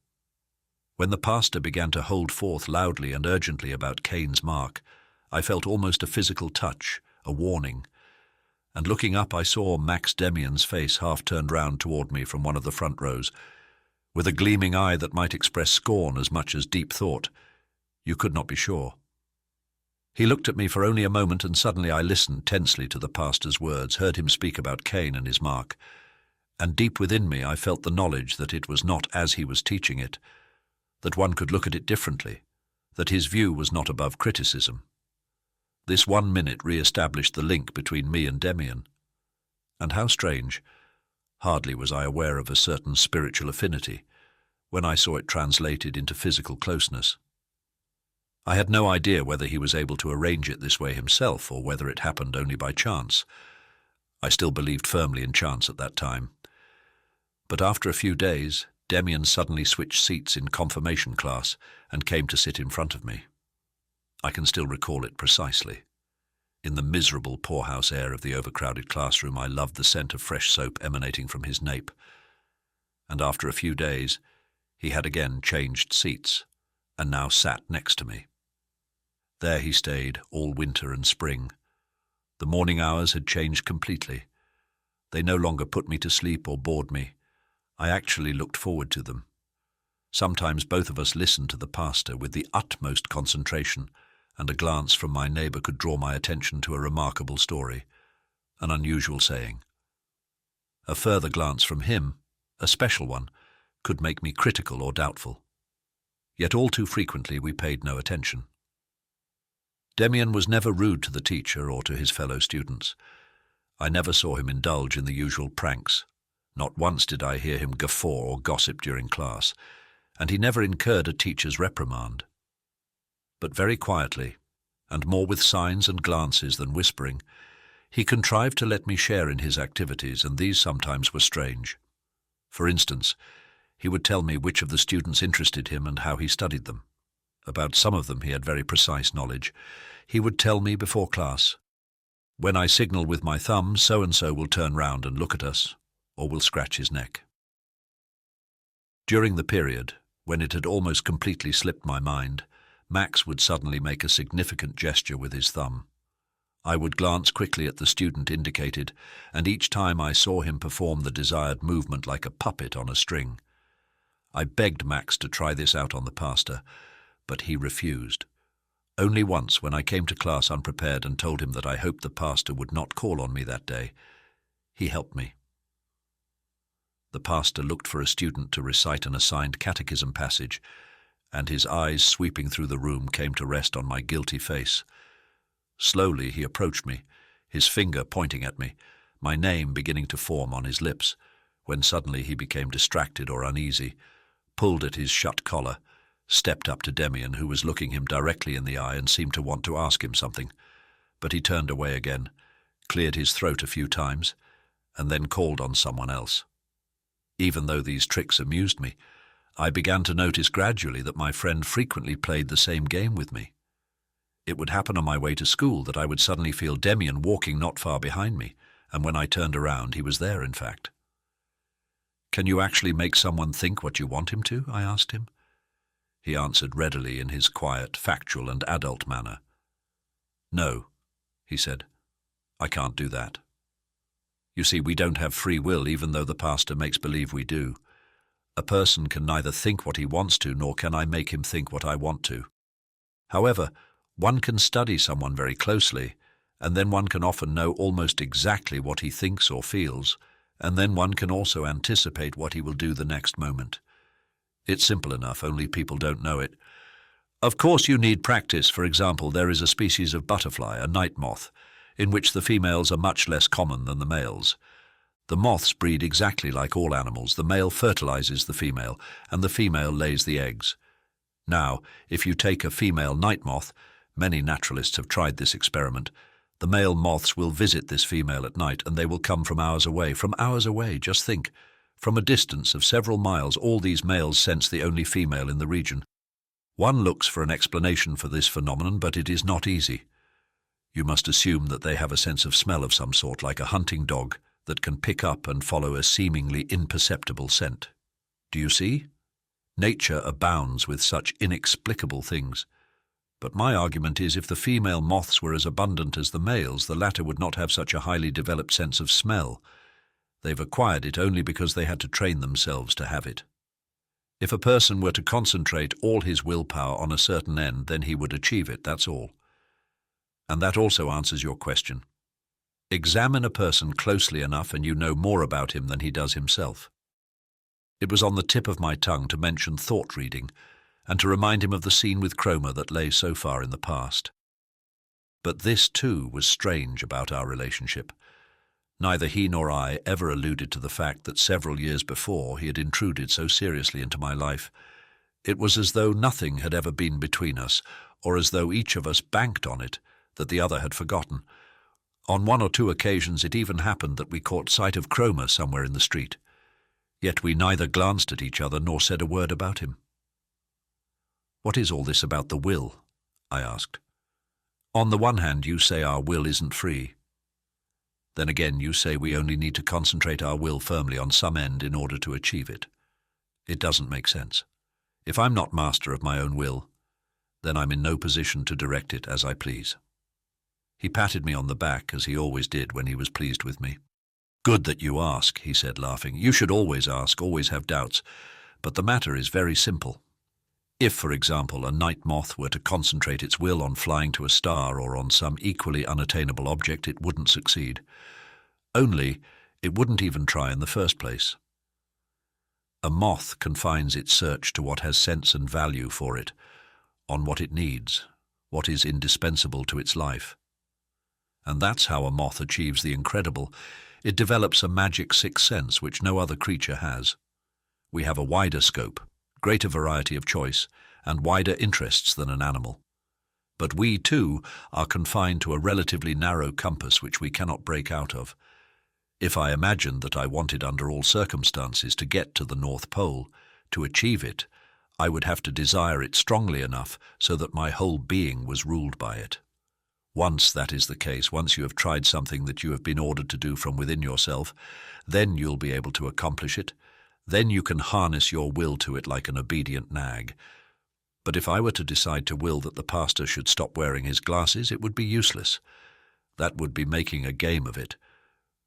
When the pastor began to hold forth loudly and urgently about Cain's mark, I felt almost a physical touch, a warning, and looking up I saw Max Demian's face half turned round toward me from one of the front rows, with a gleaming eye that might express scorn as much as deep thought. You could not be sure. He looked at me for only a moment, and suddenly I listened tensely to the pastor's words, heard him speak about Cain and his mark, and deep within me I felt the knowledge that it was not as he was teaching it, that one could look at it differently, that his view was not above criticism. This 1 minute re-established the link between me and Demian. And how strange, hardly was I aware of a certain spiritual affinity when I saw it translated into physical closeness. I had no idea whether he was able to arrange it this way himself or whether it happened only by chance. I still believed firmly in chance at that time. But after a few days, Demian suddenly switched seats in confirmation class and came to sit in front of me. I can still recall it precisely. In the miserable poorhouse air of the overcrowded classroom, I loved the scent of fresh soap emanating from his nape. And after a few days, he had again changed seats and now sat next to me. There he stayed all winter and spring. The morning hours had changed completely. They no longer put me to sleep or bored me. I actually looked forward to them. Sometimes both of us listened to the pastor with the utmost concentration, and a glance from my neighbour could draw my attention to a remarkable story, an unusual saying. A further glance from him, a special one, could make me critical or doubtful. Yet all too frequently we paid no attention. Demian was never rude to the teacher or to his fellow students. I never saw him indulge in the usual pranks. Not once did I hear him guffaw or gossip during class, and he never incurred a teacher's reprimand. But very quietly, and more with signs and glances than whispering, he contrived to let me share in his activities, and these sometimes were strange. For instance, he would tell me which of the students interested him and how he studied them. About some of them he had very precise knowledge. He would tell me before class, "When I signal with my thumb, so-and-so will turn round and look at us, or will scratch his neck." During the period, when it had almost completely slipped my mind, Max would suddenly make a significant gesture with his thumb. I would glance quickly at the student indicated, and each time I saw him perform the desired movement like a puppet on a string. I begged Max to try this out on the pastor, but he refused. Only once, when I came to class unprepared and told him that I hoped the pastor would not call on me that day, he helped me. The pastor looked for a student to recite an assigned catechism passage, and his eyes sweeping through the room came to rest on my guilty face. Slowly he approached me, his finger pointing at me, my name beginning to form on his lips, when suddenly he became distracted or uneasy, pulled at his shut collar, stepped up to Demian, who was looking him directly in the eye and seemed to want to ask him something, but he turned away again, cleared his throat a few times, and then called on someone else. Even though these tricks amused me, I began to notice gradually that my friend frequently played the same game with me. It would happen on my way to school that I would suddenly feel Demian walking not far behind me, and when I turned around, he was there, in fact. "Can you actually make someone think what you want him to?" I asked him. He answered readily in his quiet, factual and adult manner. "No," he said, "I can't do that. You see, we don't have free will, even though the pastor makes believe we do. A person can neither think what he wants to, nor can I make him think what I want to. However, one can study someone very closely, and then one can often know almost exactly what he thinks or feels, and then one can also anticipate what he will do the next moment. It's simple enough, only people don't know it. Of course you need practice. For example, there is a species of butterfly, a night moth, in which the females are much less common than the males. The moths breed exactly like all animals. The male fertilizes the female, and the female lays the eggs. Now, if you take a female night moth, many naturalists have tried this experiment, the male moths will visit this female at night, and they will come from hours away. From hours away, just think. From a distance of several miles, all these males sense the only female in the region. One looks for an explanation for this phenomenon, but it is not easy. You must assume that they have a sense of smell of some sort, like a hunting dog that can pick up and follow a seemingly imperceptible scent. Do you see? Nature abounds with such inexplicable things. But my argument is, if the female moths were as abundant as the males, the latter would not have such a highly developed sense of smell. They've acquired it only because they had to train themselves to have it. If a person were to concentrate all his willpower on a certain end, then he would achieve it, that's all. And that also answers your question. Examine a person closely enough and you know more about him than he does himself. It was on the tip of my tongue to mention thought reading and to remind him of the scene with Cromer that lay so far in the past. But this, too, was strange about our relationship. Neither he nor I ever alluded to the fact that several years before he had intruded so seriously into my life. It was as though nothing had ever been between us, or as though each of us banked on it, that the other had forgotten. On one or two occasions it even happened that we caught sight of Cromer somewhere in the street. Yet we neither glanced at each other nor said a word about him. "What is all this about the will?" I asked. "On the one hand, you say our will isn't free. Then again, you say we only need to concentrate our will firmly on some end in order to achieve it. It doesn't make sense. If I'm not master of my own will, then I'm in no position to direct it as I please." He patted me on the back, as he always did when he was pleased with me. "Good that you ask," he said, laughing. "You should always ask, always have doubts. But the matter is very simple. If, for example, a night moth were to concentrate its will on flying to a star or on some equally unattainable object, it wouldn't succeed. Only, it wouldn't even try in the first place. A moth confines its search to what has sense and value for it, on what it needs, what is indispensable to its life. And that's how a moth achieves the incredible. It develops a magic sixth sense which no other creature has. We have a wider scope, greater variety of choice, and wider interests than an animal. But we, too, are confined to a relatively narrow compass which we cannot break out of. If I imagined that I wanted under all circumstances to get to the North Pole, to achieve it, I would have to desire it strongly enough so that my whole being was ruled by it. Once that is the case, once you have tried something that you have been ordered to do from within yourself, then you'll be able to accomplish it. Then you can harness your will to it like an obedient nag. But if I were to decide to will that the pastor should stop wearing his glasses, it would be useless. That would be making a game of it.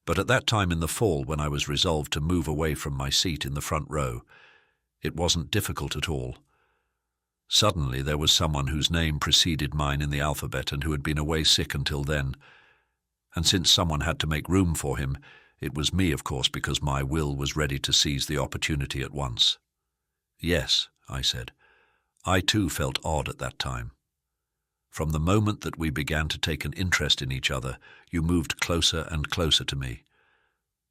But at that time in the fall, when I was resolved to move away from my seat in the front row, it wasn't difficult at all. Suddenly there was someone whose name preceded mine in the alphabet and who had been away sick until then. And since someone had to make room for him, it was me, of course, because my will was ready to seize the opportunity at once. "Yes," I said. "I too felt odd at that time. From the moment that we began to take an interest in each other, you moved closer and closer to me.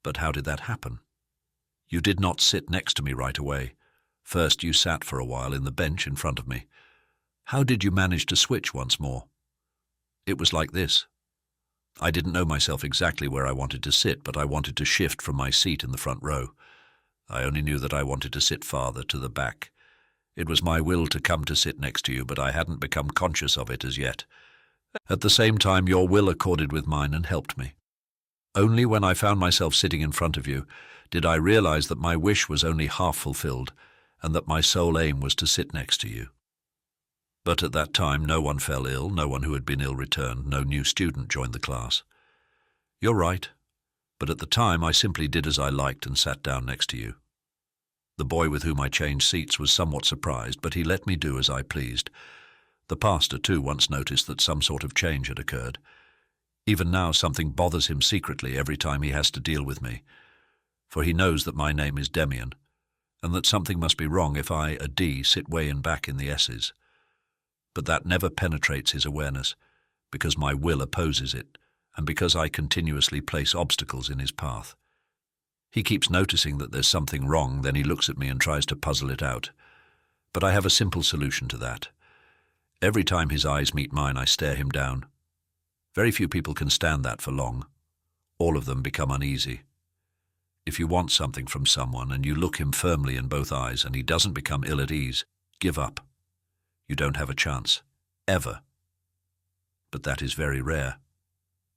But how did that happen? You did not sit next to me right away. First you sat for a while in the bench in front of me. How did you manage to switch once more?" "It was like this. I didn't know myself exactly where I wanted to sit, but I wanted to shift from my seat in the front row. I only knew that I wanted to sit farther to the back. It was my will to come to sit next to you, but I hadn't become conscious of it as yet. At the same time, your will accorded with mine and helped me. Only when I found myself sitting in front of you did I realize that my wish was only half fulfilled and that my sole aim was to sit next to you. But at that time no one fell ill, no one who had been ill returned, no new student joined the class. You're right, but at the time I simply did as I liked and sat down next to you. The boy with whom I changed seats was somewhat surprised, but he let me do as I pleased. The pastor, too, once noticed that some sort of change had occurred. Even now something bothers him secretly every time he has to deal with me, for he knows that my name is Demian, and that something must be wrong if I, a D, sit way in back in the S's. But that never penetrates his awareness, because my will opposes it, and because I continuously place obstacles in his path. He keeps noticing that there's something wrong, then he looks at me and tries to puzzle it out. But I have a simple solution to that. Every time his eyes meet mine, I stare him down. Very few people can stand that for long. All of them become uneasy. If you want something from someone and you look him firmly in both eyes and he doesn't become ill at ease, give up. You don't have a chance. Ever. But that is very rare.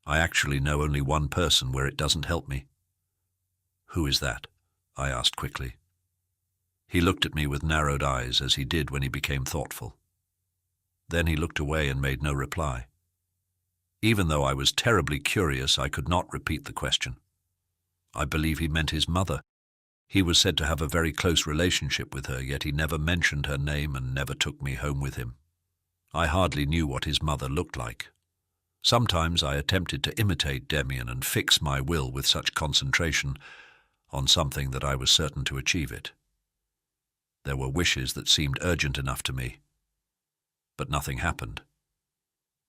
I actually know only one person where it doesn't help me." "Who is that?" I asked quickly. He looked at me with narrowed eyes, as he did when he became thoughtful. Then he looked away and made no reply. Even though I was terribly curious, I could not repeat the question. I believe he meant his mother. He was said to have a very close relationship with her, yet he never mentioned her name and never took me home with him. I hardly knew what his mother looked like. Sometimes I attempted to imitate Demian and fix my will with such concentration on something that I was certain to achieve it. There were wishes that seemed urgent enough to me, but nothing happened.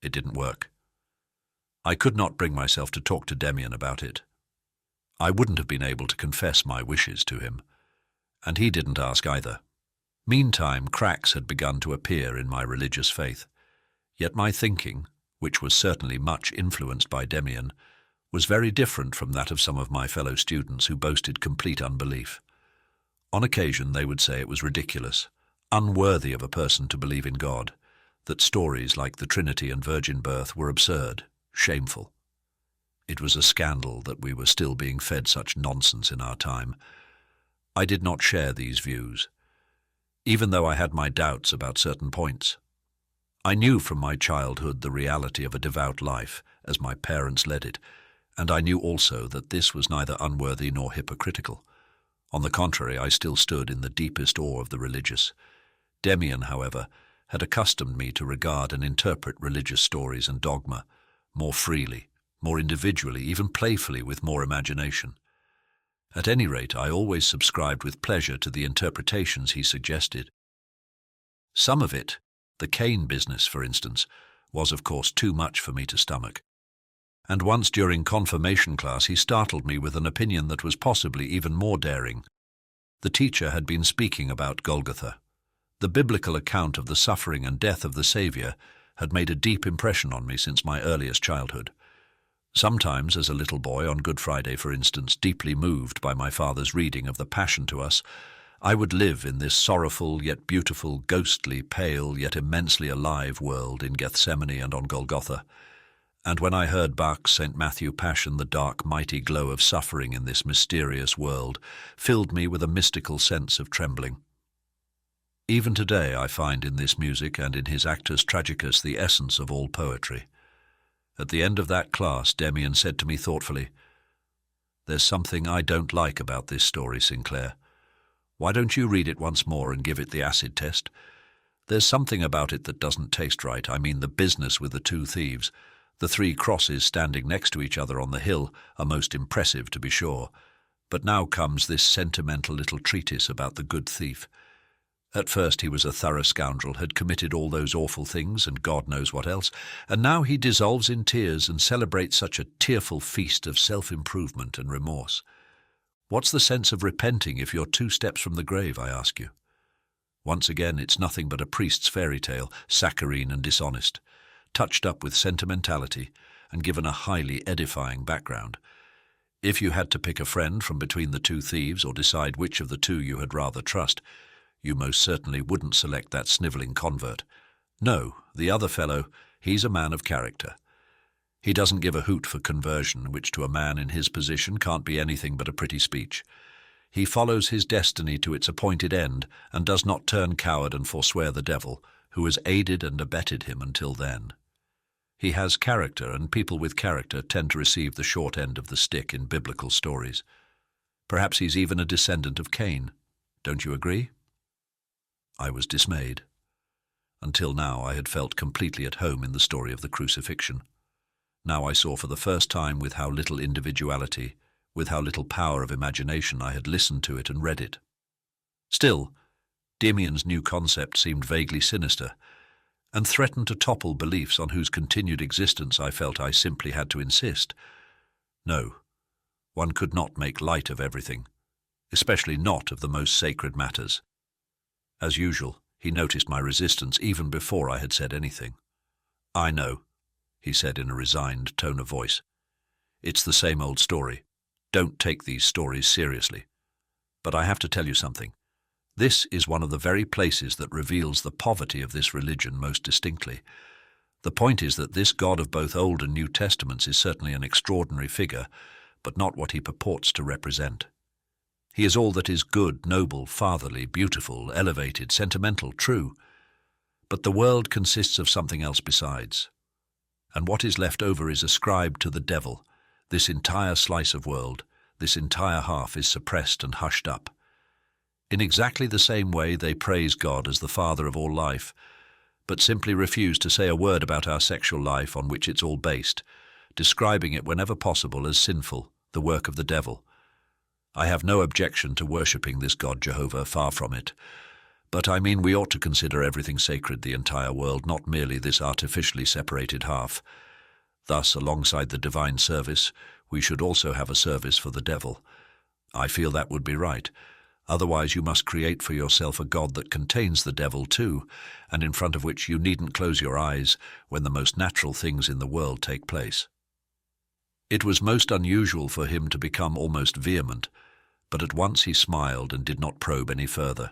It didn't work. I could not bring myself to talk to Demian about it. I wouldn't have been able to confess my wishes to him, and he didn't ask either. Meantime, cracks had begun to appear in my religious faith, yet my thinking, which was certainly much influenced by Demian, was very different from that of some of my fellow students who boasted complete unbelief. On occasion they would say it was ridiculous, unworthy of a person to believe in God, that stories like the Trinity and virgin birth were absurd, shameful. It was a scandal that we were still being fed such nonsense in our time. I did not share these views, even though I had my doubts about certain points. I knew from my childhood the reality of a devout life, as my parents led it, and I knew also that this was neither unworthy nor hypocritical. On the contrary, I still stood in the deepest awe of the religious. Demian, however, had accustomed me to regard and interpret religious stories and dogma more freely, more individually, even playfully, with more imagination. At any rate, I always subscribed with pleasure to the interpretations he suggested. Some of it, the Cain business, for instance, was of course too much for me to stomach. And once during confirmation class he startled me with an opinion that was possibly even more daring. The teacher had been speaking about Golgotha. The biblical account of the suffering and death of the Saviour had made a deep impression on me since my earliest childhood. Sometimes, as a little boy, on Good Friday, for instance, deeply moved by my father's reading of the Passion to us, I would live in this sorrowful yet beautiful, ghostly, pale yet immensely alive world in Gethsemane and on Golgotha. And when I heard Bach's St. Matthew Passion, the dark, mighty glow of suffering in this mysterious world filled me with a mystical sense of trembling. Even today I find in this music and in his Actus Tragicus the essence of all poetry. At the end of that class, Demian said to me thoughtfully, "There's something I don't like about this story, Sinclair. Why don't you read it once more and give it the acid test? There's something about it that doesn't taste right. I mean the business with the two thieves. The three crosses standing next to each other on the hill are most impressive, to be sure. But now comes this sentimental little treatise about the good thief. At first he was a thorough scoundrel, had committed all those awful things and God knows what else, and now he dissolves in tears and celebrates such a tearful feast of self-improvement and remorse. What's the sense of repenting if you're 2 steps from the grave, I ask you? Once again, it's nothing but a priest's fairy tale, saccharine and dishonest, touched up with sentimentality and given a highly edifying background. If you had to pick a friend from between the two thieves or decide which of the two you had rather trust, you most certainly wouldn't select that snivelling convert. No, the other fellow, he's a man of character. He doesn't give a hoot for conversion, which to a man in his position can't be anything but a pretty speech. He follows his destiny to its appointed end and does not turn coward and forswear the devil, who has aided and abetted him until then. He has character, and people with character tend to receive the short end of the stick in biblical stories. Perhaps he's even a descendant of Cain. Don't you agree? I was dismayed. Until now I had felt completely at home in the story of the crucifixion. Now I saw for the first time with how little individuality, with how little power of imagination I had listened to it and read it. Still, Demian's new concept seemed vaguely sinister, and threatened to topple beliefs on whose continued existence I felt I simply had to insist. No, one could not make light of everything, especially not of the most sacred matters. As usual, he noticed my resistance even before I had said anything. "I know," he said in a resigned tone of voice. "It's the same old story. Don't take these stories seriously. But I have to tell you something. This is one of the very places that reveals the poverty of this religion most distinctly. The point is that this God of both Old and New Testaments is certainly an extraordinary figure, but not what he purports to represent. He is all that is good, noble, fatherly, beautiful, elevated, sentimental, true. But the world consists of something else besides. And what is left over is ascribed to the devil. This entire slice of world, this entire half is suppressed and hushed up. In exactly the same way they praise God as the Father of all life, but simply refuse to say a word about our sexual life on which it's all based, describing it whenever possible as sinful, the work of the devil. I have no objection to worshipping this God Jehovah, far from it. But I mean we ought to consider everything sacred, the entire world, not merely this artificially separated half. Thus, alongside the divine service, we should also have a service for the devil. I feel that would be right. Otherwise you must create for yourself a God that contains the devil too, and in front of which you needn't close your eyes when the most natural things in the world take place. It was most unusual for him to become almost vehement, but at once he smiled and did not probe any further.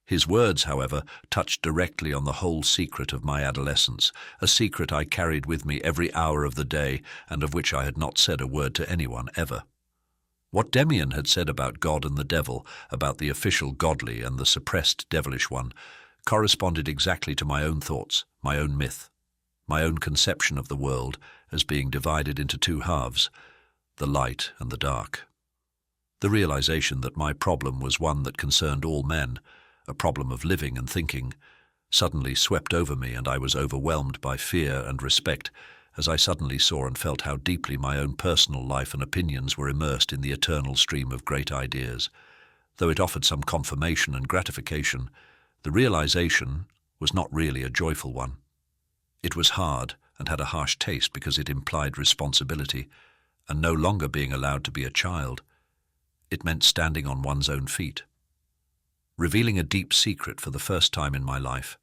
His words, however, touched directly on the whole secret of my adolescence, a secret I carried with me every hour of the day and of which I had not said a word to anyone ever. What Demian had said about God and the devil, about the official godly and the suppressed devilish one, corresponded exactly to my own thoughts, my own myth, my own conception of the world as being divided into two halves, the light and the dark. The realization that my problem was one that concerned all men, a problem of living and thinking, suddenly swept over me, and I was overwhelmed by fear and respect as I suddenly saw and felt how deeply my own personal life and opinions were immersed in the eternal stream of great ideas. Though it offered some confirmation and gratification, the realization was not really a joyful one. It was hard and had a harsh taste because it implied responsibility and no longer being allowed to be a child. It meant standing on one's own feet. Revealing a deep secret for the first time in my life,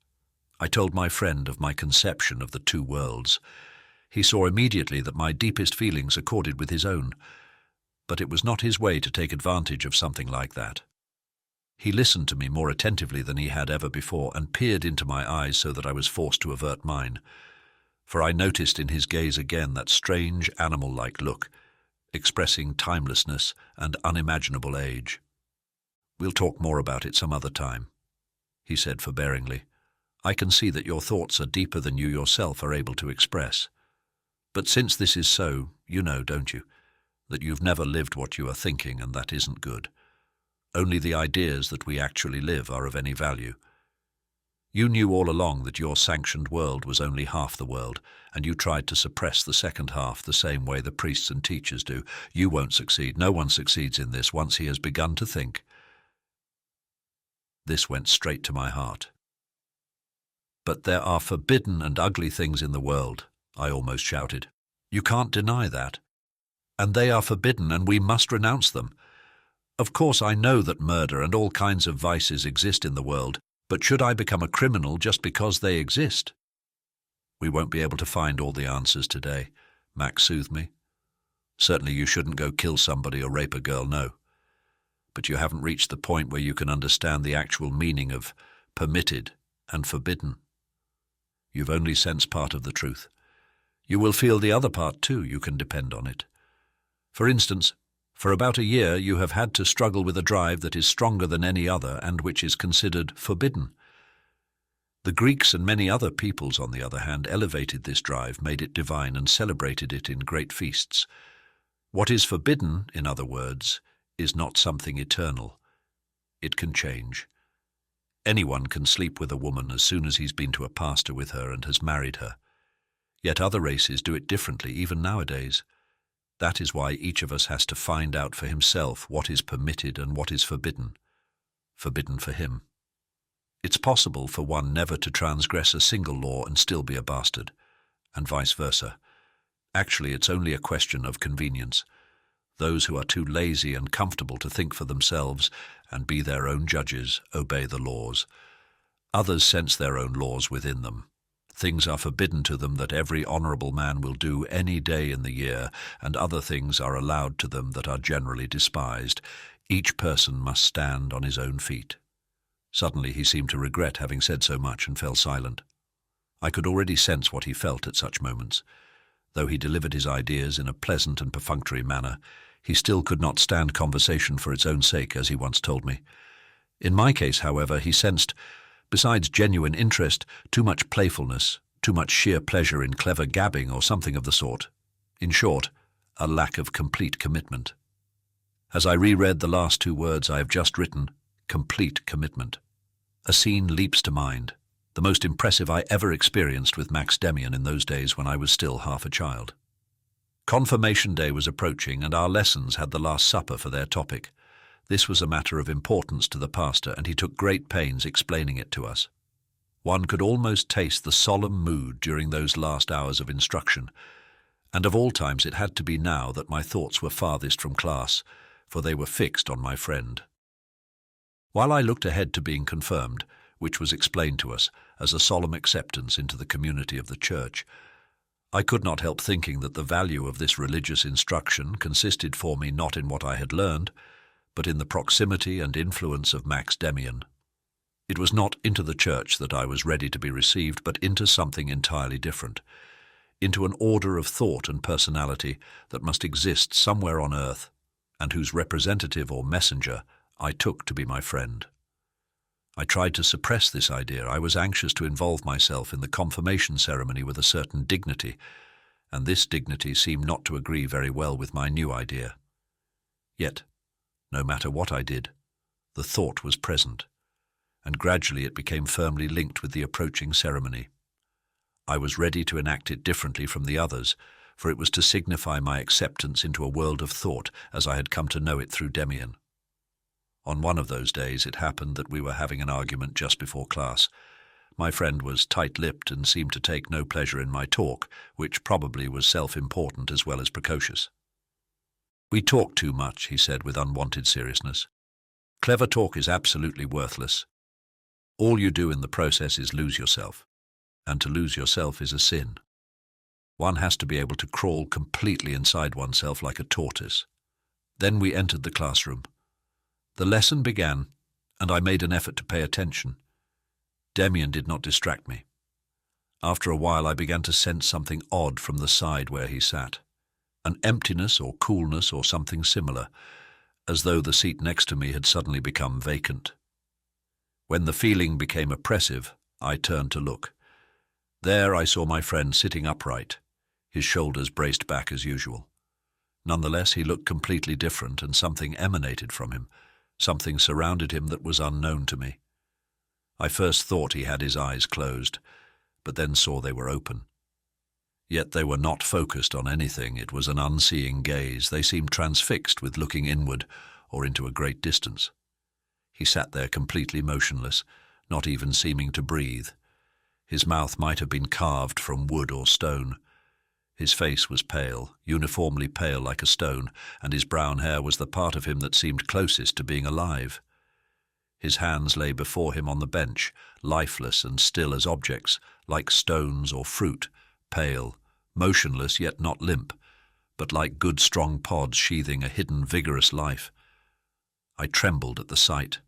I told my friend of my conception of the two worlds. He saw immediately that my deepest feelings accorded with his own, but it was not his way to take advantage of something like that. He listened to me more attentively than he had ever before and peered into my eyes so that I was forced to avert mine, for I noticed in his gaze again that strange animal-like look, expressing timelessness and unimaginable age. "We'll talk more about it some other time," he said forbearingly. "I can see that your thoughts are deeper than you yourself are able to express. But since this is so, you know, don't you, that you've never lived what you are thinking, and that isn't good. Only the ideas that we actually live are of any value. You knew all along that your sanctioned world was only half the world, and you tried to suppress the second half the same way the priests and teachers do. You won't succeed. No one succeeds in this once he has begun to think." This went straight to my heart. "But there are forbidden and ugly things in the world," I almost shouted. "You can't deny that. And they are forbidden, and we must renounce them. Of course I know that murder and all kinds of vices exist in the world, but should I become a criminal just because they exist?" "We won't be able to find all the answers today," Max soothed me. "Certainly you shouldn't go kill somebody or rape a girl, no. But you haven't reached the point where you can understand the actual meaning of permitted and forbidden. You've only sensed part of the truth. You will feel the other part too, you can depend on it. For instance, for about a year you have had to struggle with a drive that is stronger than any other and which is considered forbidden. The Greeks and many other peoples, on the other hand, elevated this drive, made it divine, and celebrated it in great feasts. What is forbidden, in other words, is not something eternal. It can change. Anyone can sleep with a woman as soon as he's been to a pastor with her and has married her. Yet other races do it differently, even nowadays. That is why each of us has to find out for himself what is permitted and what is forbidden. Forbidden for him. It's possible for one never to transgress a single law and still be a bastard, and vice versa. Actually, it's only a question of convenience. Those who are too lazy and comfortable to think for themselves and be their own judges obey the laws. Others sense their own laws within them. Things are forbidden to them that every honorable man will do any day in the year, and other things are allowed to them that are generally despised. Each person must stand on his own feet. Suddenly he seemed to regret having said so much and fell silent. I could already sense what he felt at such moments. Though he delivered his ideas in a pleasant and perfunctory manner, he still could not stand conversation for its own sake, as he once told me. In my case, however, he sensed, besides genuine interest, too much playfulness, too much sheer pleasure in clever gabbing or something of the sort. In short, a lack of complete commitment. As I reread the last two words I have just written, complete commitment, a scene leaps to mind, the most impressive I ever experienced with Max Demian in those days when I was still half a child. Confirmation day was approaching, and our lessons had the Last Supper for their topic. This was a matter of importance to the pastor, and he took great pains explaining it to us. One could almost taste the solemn mood during those last hours of instruction, and of all times it had to be now that my thoughts were farthest from class, for they were fixed on my friend. While I looked ahead to being confirmed, which was explained to us as a solemn acceptance into the community of the church, I could not help thinking that the value of this religious instruction consisted for me not in what I had learned, but in the proximity and influence of Max Demian. It was not into the church that I was ready to be received, but into something entirely different, into an order of thought and personality that must exist somewhere on earth, and whose representative or messenger I took to be my friend. I tried to suppress this idea. I was anxious to involve myself in the confirmation ceremony with a certain dignity, and this dignity seemed not to agree very well with my new idea. Yet, no matter what I did, the thought was present, and gradually it became firmly linked with the approaching ceremony. I was ready to enact it differently from the others, for it was to signify my acceptance into a world of thought as I had come to know it through Demian. On one of those days it happened that we were having an argument just before class. My friend was tight-lipped and seemed to take no pleasure in my talk, which probably was self-important as well as precocious. "We talk too much," he said with unwanted seriousness. "Clever talk is absolutely worthless. All you do in the process is lose yourself, and to lose yourself is a sin. One has to be able to crawl completely inside oneself like a tortoise." Then we entered the classroom. The lesson began, and I made an effort to pay attention. Demian did not distract me. After a while I began to sense something odd from the side where he sat, an emptiness or coolness or something similar, as though the seat next to me had suddenly become vacant. When the feeling became oppressive, I turned to look. There I saw my friend sitting upright, his shoulders braced back as usual. Nonetheless, he looked completely different, and something emanated from him. Something surrounded him that was unknown to me. I first thought he had his eyes closed, but then saw they were open. Yet they were not focused on anything. It was an unseeing gaze. They seemed transfixed with looking inward or into a great distance. He sat there completely motionless, not even seeming to breathe. His mouth might have been carved from wood or stone. His face was pale, uniformly pale like a stone, and his brown hair was the part of him that seemed closest to being alive. His hands lay before him on the bench, lifeless and still as objects, like stones or fruit, pale, motionless yet not limp, but like good strong pods sheathing a hidden vigorous life. I trembled at the sight.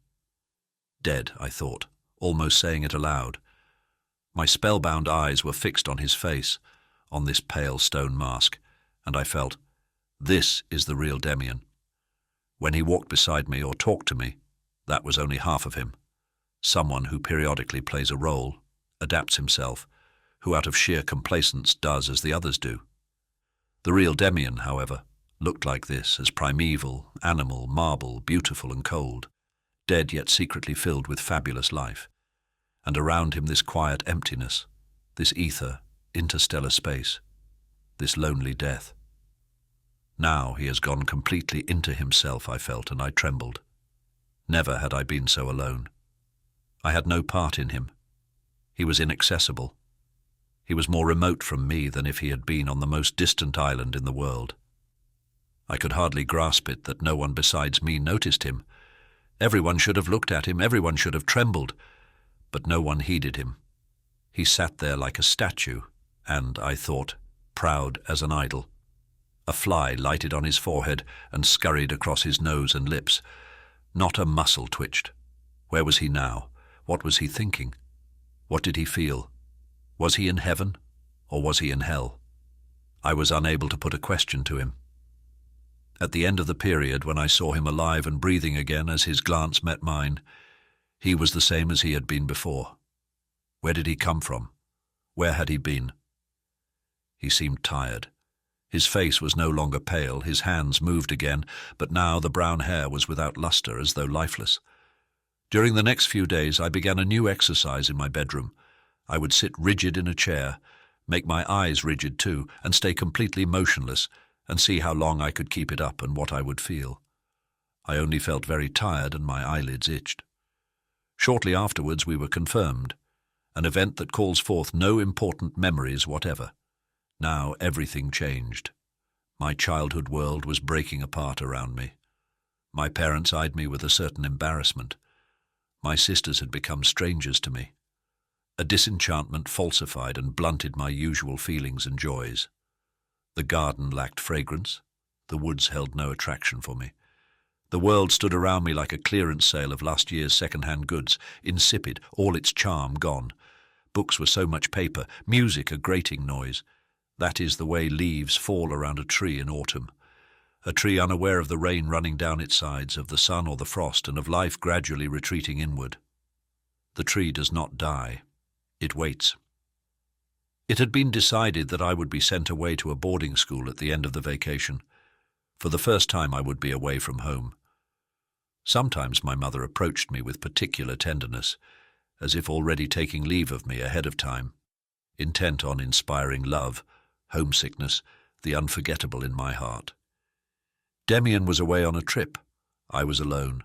Dead, I thought, almost saying it aloud. My spellbound eyes were fixed on his face, on this pale stone mask, and I felt, this is the real Demian. When he walked beside me or talked to me, that was only half of him. Someone who periodically plays a role, adapts himself, who out of sheer complacence does as the others do. The real Demian, however, looked like this, as primeval, animal, marble, beautiful and cold, dead yet secretly filled with fabulous life, and around him this quiet emptiness, this ether, interstellar space, this lonely death. Now he has gone completely into himself, I felt, and I trembled. Never had I been so alone. I had no part in him. He was inaccessible. He was more remote from me than if he had been on the most distant island in the world. I could hardly grasp it that no one besides me noticed him. Everyone should have looked at him, everyone should have trembled, but no one heeded him. He sat there like a statue, and, I thought, proud as an idol. A fly lighted on his forehead and scurried across his nose and lips. Not a muscle twitched. Where was he now? What was he thinking? What did he feel? Was he in heaven, or was he in hell? I was unable to put a question to him. At the end of the period, when I saw him alive and breathing again as his glance met mine, he was the same as he had been before. Where did he come from? Where had he been? He seemed tired. His face was no longer pale, his hands moved again, but now the brown hair was without luster, as though lifeless. During the next few days I began a new exercise in my bedroom. I would sit rigid in a chair, make my eyes rigid too, and stay completely motionless, and see how long I could keep it up and what I would feel. I only felt very tired and my eyelids itched. Shortly afterwards we were confirmed, an event that calls forth no important memories whatever. Now everything changed. My childhood world was breaking apart around me. My parents eyed me with a certain embarrassment. My sisters had become strangers to me. A disenchantment falsified and blunted my usual feelings and joys. The garden lacked fragrance. The woods held no attraction for me. The world stood around me like a clearance sale of last year's second-hand goods, insipid, all its charm gone. Books were so much paper, music a grating noise. That is the way leaves fall around a tree in autumn. A tree unaware of the rain running down its sides, of the sun or the frost, and of life gradually retreating inward. The tree does not die. It waits. It had been decided that I would be sent away to a boarding school at the end of the vacation. For the first time I would be away from home. Sometimes my mother approached me with particular tenderness, as if already taking leave of me ahead of time, intent on inspiring love, homesickness, the unforgettable in my heart. Demian was away on a trip. I was alone.